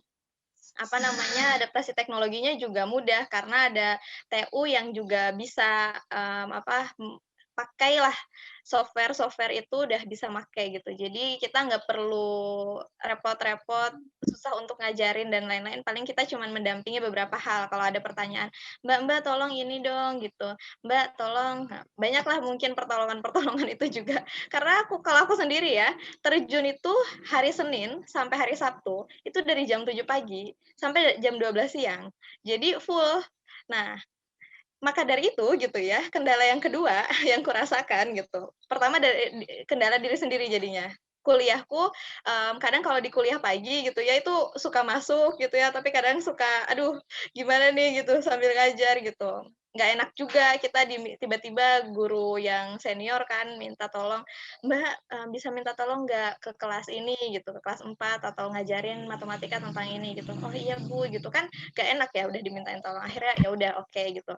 adaptasi teknologinya juga mudah karena ada TU yang juga bisa, pakailah software-software itu udah bisa make gitu. Jadi kita nggak perlu repot-repot, susah untuk ngajarin dan lain-lain, paling kita cuman mendampingi beberapa hal kalau ada pertanyaan, "Mbak tolong ini dong," gitu, "Mbak tolong," nah banyaklah mungkin pertolongan-pertolongan itu juga. Karena kalau aku sendiri ya, terjun itu hari Senin sampai hari Sabtu, itu dari jam 7 pagi sampai jam 12 siang. Jadi full. Nah, maka dari itu gitu ya, kendala yang kedua yang kurasakan gitu, pertama kendala diri sendiri jadinya. Kuliahku, kadang kalau di kuliah pagi gitu ya, itu suka masuk gitu ya, tapi kadang suka, aduh gimana nih gitu sambil ngajar gitu. Nggak enak juga kita tiba-tiba guru yang senior kan minta tolong, "Mbak, bisa minta tolong nggak ke kelas ini?" gitu, ke kelas 4 atau ngajarin matematika tentang ini gitu. "Oh iya Bu," gitu kan nggak enak ya udah dimintain tolong, akhirnya ya udah oke gitu.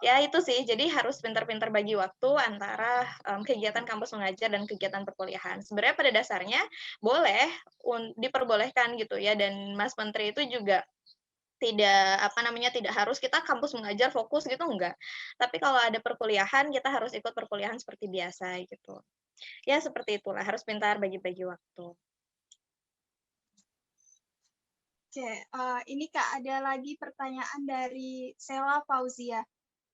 Ya itu sih, jadi harus pintar-pintar bagi waktu antara, kegiatan kampus mengajar dan kegiatan perkuliahan. Sebenarnya pada dasarnya boleh diperbolehkan gitu ya, dan Mas Menteri itu juga tidak harus kita kampus mengajar fokus gitu, enggak. Tapi kalau ada perkuliahan, kita harus ikut perkuliahan seperti biasa gitu. Ya seperti itulah, harus pintar bagi-bagi waktu. Oke, ini Kak, ada lagi pertanyaan dari Sela Fauzia.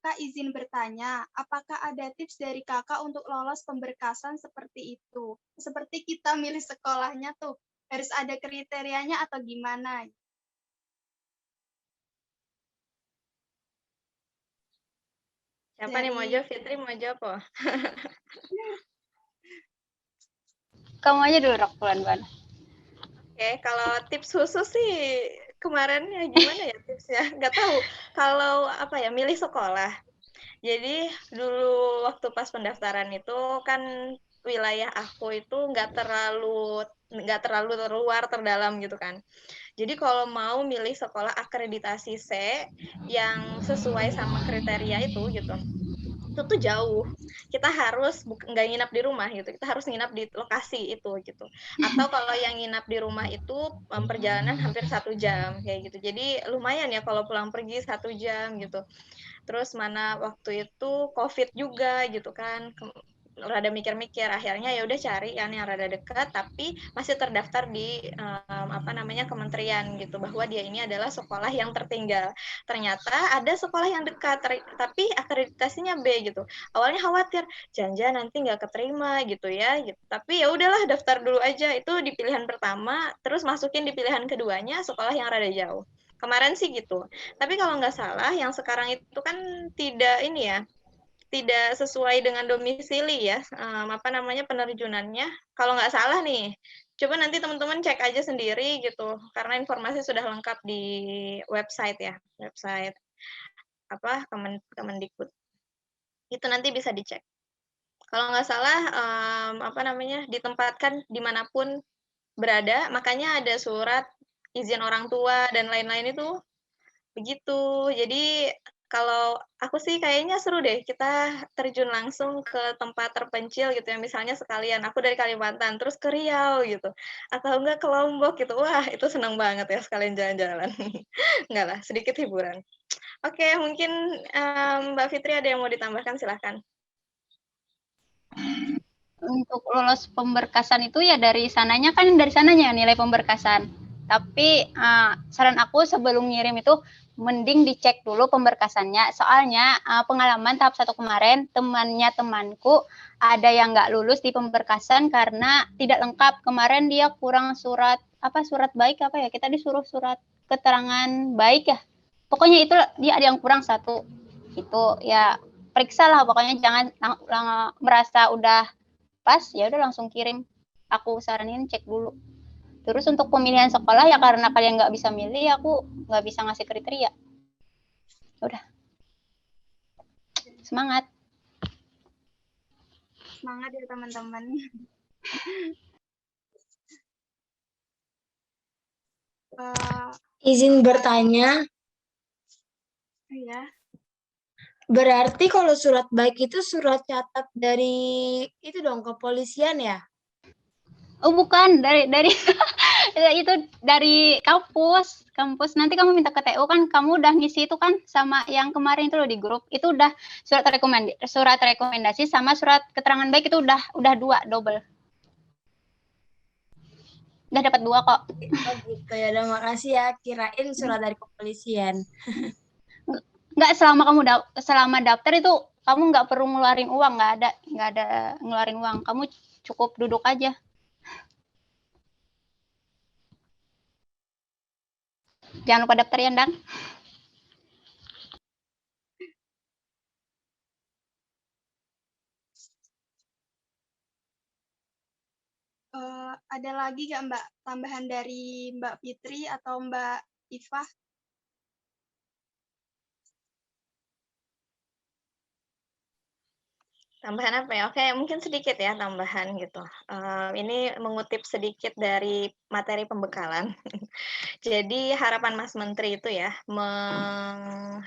Kak, izin bertanya, apakah ada tips dari Kakak untuk lolos pemberkasan seperti itu? Seperti kita milih sekolahnya tuh, harus ada kriterianya atau gimana? Siapa nih mau jawab? Fitri mau jawab oh? Kamu aja dulu, Rok, bulan-bulan. Oke, kalau tips khusus sih kemarin ya gimana ya tipsnya? Nggak tahu. Kalau milih sekolah. Jadi dulu waktu pas pendaftaran itu kan wilayah aku itu nggak terlalu terdalam gitu kan. Jadi kalau mau milih sekolah akreditasi C yang sesuai sama kriteria itu gitu, itu tuh jauh. Kita harus nggak nginap di rumah gitu, kita harus nginap di lokasi itu gitu. Atau kalau yang nginap di rumah itu perjalanan hampir 1 jam kayak gitu. Jadi lumayan ya kalau pulang pergi 1 jam gitu. Terus mana waktu itu COVID juga gitu kan, rada mikir-mikir, akhirnya ya udah cari kan yang rada dekat tapi masih terdaftar di kementerian gitu, bahwa dia ini adalah sekolah yang tertinggal. Ternyata ada sekolah yang dekat tapi akreditasinya B gitu. Awalnya khawatir jangan-jangan nanti nggak keterima gitu ya gitu. Tapi ya udahlah, daftar dulu aja. Itu di pilihan pertama, terus masukin di pilihan keduanya sekolah yang rada jauh. Kemarin sih gitu. Tapi kalau nggak salah yang sekarang itu kan tidak sesuai dengan domisili ya, penerjunannya. Kalau nggak salah nih, coba nanti teman-teman cek aja sendiri gitu, karena informasi sudah lengkap di website ya, website Kemendikbud. Itu nanti bisa dicek. Kalau nggak salah, ditempatkan dimanapun berada, makanya ada surat izin orang tua dan lain-lain itu begitu. Jadi kalau aku sih kayaknya seru deh kita terjun langsung ke tempat terpencil gitu ya, misalnya sekalian aku dari Kalimantan terus ke Riau gitu, atau enggak ke Lombok gitu. Wah, itu senang banget ya sekalian jalan-jalan. Enggak lah, sedikit hiburan. Oke, mungkin Mbak Fitri ada yang mau ditambahkan, silahkan. Untuk lolos pemberkasan itu ya dari sananya nilai pemberkasan. Tapi saran aku sebelum ngirim itu mending dicek dulu pemberkasannya. Soalnya pengalaman tahap 1 kemarin temanku ada yang nggak lulus di pemberkasan karena tidak lengkap. Kemarin dia kurang surat baik kita disuruh surat keterangan baik ya. Pokoknya itu dia ada yang kurang 1. Itu ya periksa lah, pokoknya jangan merasa udah pas ya udah langsung kirim. Aku saranin cek dulu. Terus untuk pemilihan sekolah ya karena kalian nggak bisa milih, aku nggak bisa ngasih kriteria. Udah. Semangat. Semangat ya teman-teman. Izin bertanya. Iya. Berarti kalau surat baik itu surat catat dari itu dong, kepolisian ya? Oh bukan, dari itu dari kampus. Nanti kamu minta ke TU kan, kamu udah ngisi itu kan sama yang kemarin itu loh di grup. Itu udah surat rekomendasi sama surat keterangan baik itu udah 2 double. Udah dapat 2 kok. Oh gitu ya, udah makasih ya. Kirain surat dari kepolisian. Nggak, selama daftar itu kamu nggak perlu ngeluarin uang, nggak ada ngeluarin uang. Kamu cukup duduk aja. Jangan lupa daftar ya, Ndang. Ada lagi nggak Mbak tambahan dari Mbak Fitri atau Mbak Ifah? Tambahan apa ya? Oke, mungkin sedikit ya tambahan gitu. Ini mengutip sedikit dari materi pembekalan. Jadi harapan Mas Menteri itu ya menghadirkan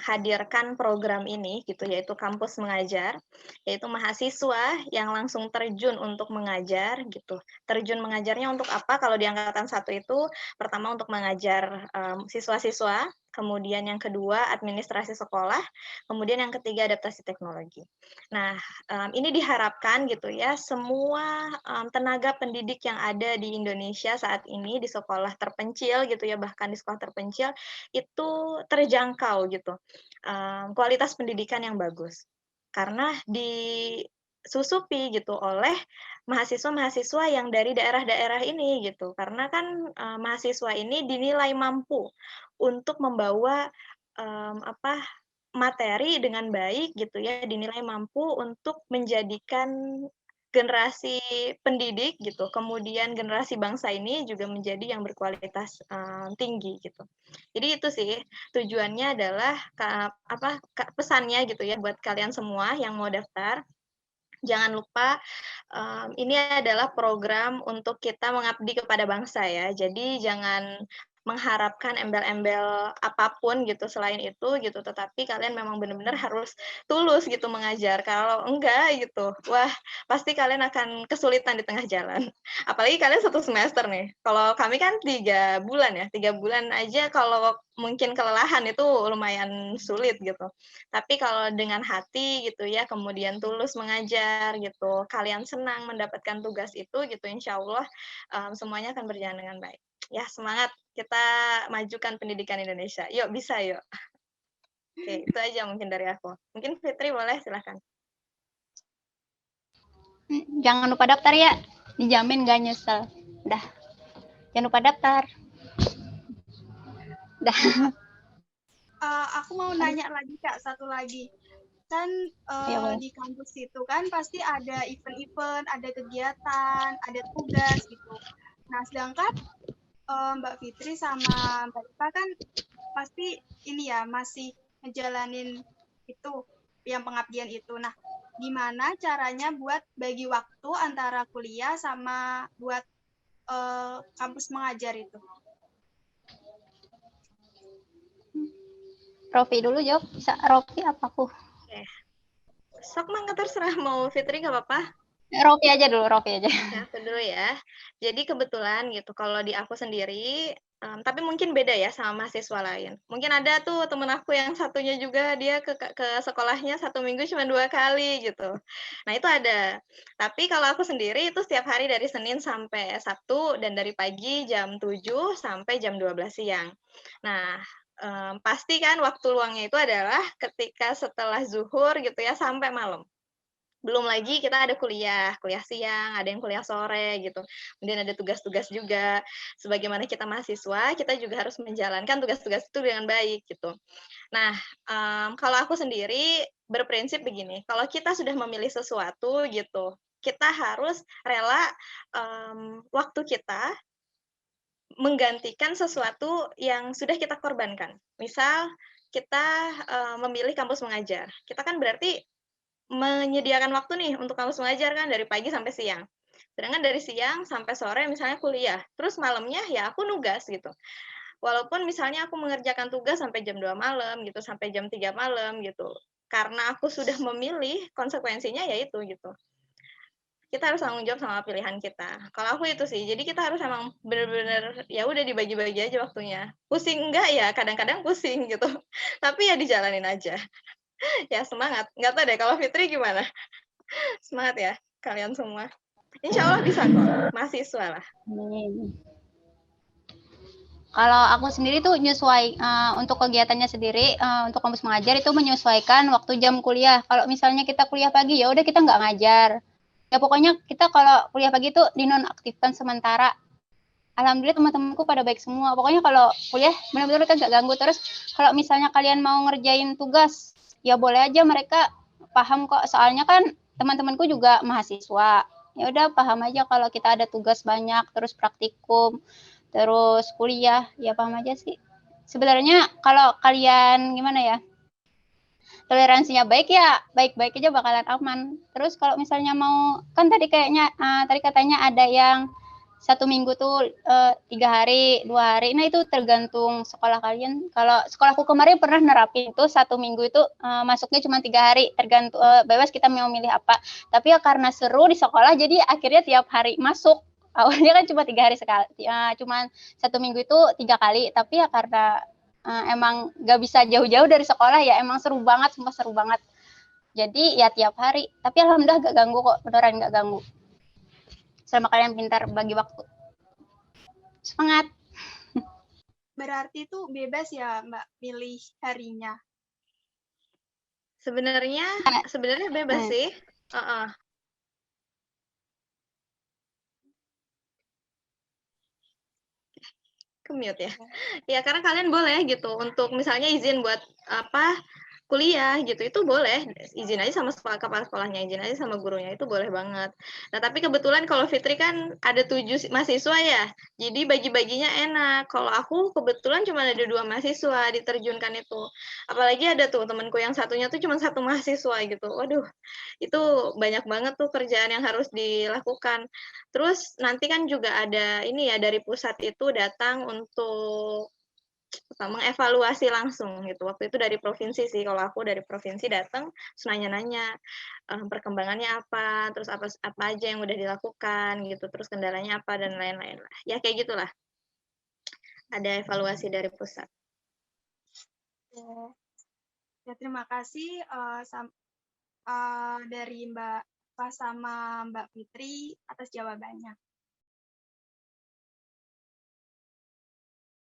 program ini gitu, yaitu kampus mengajar, yaitu mahasiswa yang langsung terjun untuk mengajar gitu. Terjun mengajarnya untuk apa? Kalau di angkatan 1 itu pertama untuk mengajar siswa-siswa, kemudian yang kedua administrasi sekolah, kemudian yang ketiga adaptasi teknologi. Nah, ini diharapkan gitu ya, semua tenaga pendidik yang ada di Indonesia saat ini di sekolah terpencil gitu ya, bahkan di sekolah terpencil itu terjangkau gitu, kualitas pendidikan yang bagus. Karena disusupi gitu oleh mahasiswa-mahasiswa yang dari daerah-daerah ini gitu. Karena kan mahasiswa ini dinilai mampu untuk membawa materi dengan baik gitu ya, dinilai mampu untuk menjadikan generasi pendidik gitu, kemudian generasi bangsa ini juga menjadi yang berkualitas tinggi gitu. Jadi itu sih tujuannya adalah pesannya gitu ya buat kalian semua yang mau daftar. Jangan lupa ini adalah program untuk kita mengabdi kepada bangsa ya. Jadi jangan mengharapkan embel-embel apapun gitu selain itu gitu, tetapi kalian memang benar-benar harus tulus gitu mengajar. Kalau enggak gitu, wah pasti kalian akan kesulitan di tengah jalan. Apalagi kalian 1 semester nih. Kalau kami kan 3 bulan ya, 3 bulan aja kalau mungkin kelelahan itu lumayan sulit gitu. Tapi kalau dengan hati gitu ya, kemudian tulus mengajar gitu, kalian senang mendapatkan tugas itu gitu, insya Allah semuanya akan berjalan dengan baik. Ya semangat, kita majukan pendidikan Indonesia. Yuk bisa yuk. Oke, itu aja mungkin dari aku. Mungkin Fitri boleh silahkan. Jangan lupa daftar ya, dijamin gak nyesel. Udah, jangan lupa daftar. Udah. Aku mau nanya lagi Kak, satu lagi. Kan di kampus itu kan pasti ada event-event, ada kegiatan, ada tugas gitu. Nah, sedangkan Mbak Fitri sama Mbak Ipa kan pasti ini ya masih ngejalanin itu, yang pengabdian itu. Nah, gimana caranya buat bagi waktu antara kuliah sama buat kampus mengajar itu? Rofi dulu jawab, bisa Rofi apa aku? Oke. Sok mangga terserah, mau Fitri nggak apa-apa. Rofi aja dulu, Rofi aja. Ya, aku dulu ya. Jadi kebetulan gitu, kalau di aku sendiri, tapi mungkin beda ya sama mahasiswa lain. Mungkin ada tuh temen aku yang satunya juga dia ke sekolahnya 1 minggu cuma 2 kali gitu. Nah itu ada. Tapi kalau aku sendiri itu setiap hari dari Senin sampai Sabtu dan dari pagi jam 7 sampai jam 12 siang. Nah, pasti kan waktu luangnya itu adalah ketika setelah zuhur gitu ya sampai malam. Belum lagi kita ada kuliah siang, ada yang kuliah sore gitu. Kemudian ada tugas-tugas juga. Sebagaimana kita mahasiswa, kita juga harus menjalankan tugas-tugas itu dengan baik gitu. Nah, kalau aku sendiri berprinsip begini, kalau kita sudah memilih sesuatu gitu, kita harus rela waktu kita menggantikan sesuatu yang sudah kita korbankan. Misal kita memilih kampus mengajar, kita kan berarti menyediakan waktu nih untuk kampus mengajar kan dari pagi sampai siang. Sedangkan dari siang sampai sore misalnya kuliah, terus malamnya ya aku nugas gitu. Walaupun misalnya aku mengerjakan tugas sampai jam 2 malam gitu, sampai jam 3 malam gitu. Karena aku sudah memilih, konsekuensinya ya itu gitu. Kita harus tanggung jawab sama pilihan kita. Kalau aku itu sih, jadi kita harus emang bener-bener ya udah dibagi-bagi aja waktunya. Pusing enggak ya, kadang-kadang pusing gitu. Tapi ya dijalanin aja. Ya semangat. Nggak tahu deh kalau Fitri gimana? Semangat ya kalian semua. Insya Allah bisa kok, mahasiswa lah. Kalau aku sendiri tuh untuk kegiatannya sendiri, untuk kampus mengajar itu menyesuaikan waktu jam kuliah. Kalau misalnya kita kuliah pagi, ya udah kita nggak ngajar. Ya pokoknya kita kalau kuliah pagi itu dinonaktifkan sementara. Alhamdulillah teman-temanku pada baik semua. Pokoknya kalau kuliah benar-benar kita nggak ganggu. Terus kalau misalnya kalian mau ngerjain tugas, ya boleh aja, mereka paham kok. Soalnya kan teman-temanku juga mahasiswa. Ya udah paham aja kalau kita ada tugas banyak, terus praktikum, terus kuliah, ya paham aja sih. Sebenarnya kalau kalian gimana ya, toleransinya baik ya baik-baik aja bakalan aman. Terus kalau misalnya mau, kan tadi katanya ada yang 1 minggu tuh 3 hari, 2 hari. Nah itu tergantung sekolah kalian. Kalau sekolahku kemarin pernah nerapin tuh 1 minggu itu masuknya cuma 3 hari, tergantung bebas kita mau milih apa. Tapi ya karena seru di sekolah, jadi akhirnya tiap hari masuk. Awalnya kan cuma 3 hari sekali, cuma 1 minggu itu 3 kali. Tapi ya karena emang nggak bisa jauh-jauh dari sekolah ya, emang seru banget, sumpah seru banget. Jadi ya tiap hari, tapi alhamdulillah gak ganggu kok, beneran gak ganggu. Selama kalian pintar bagi waktu. Semangat. Berarti itu bebas ya Mbak pilih harinya. Sebenarnya bebas sih. Ke-mute ya. Ya karena kalian boleh gitu untuk misalnya izin buat apa kuliah gitu, itu boleh, izin aja sama kepala sekolahnya, izin aja sama gurunya, itu boleh banget. Nah tapi kebetulan kalau Fitri kan ada 7 mahasiswa ya, jadi bagi-baginya enak. Kalau aku kebetulan cuma ada 2 mahasiswa diterjunkan itu, apalagi ada tuh temanku yang satunya tuh cuma 1 mahasiswa gitu, waduh itu banyak banget tuh kerjaan yang harus dilakukan. Terus nanti kan juga ada ini ya, dari pusat itu datang untuk mengevaluasi langsung gitu. Waktu itu dari provinsi sih, kalau aku dari provinsi datang, terus nanya-nanya perkembangannya apa, terus apa aja yang udah dilakukan gitu, terus kendalanya apa dan lain-lain lah. Ya kayak gitulah. Ada evaluasi dari pusat. Ya terima kasih dari Mbak Fa sama Mbak Fitri atas jawabannya.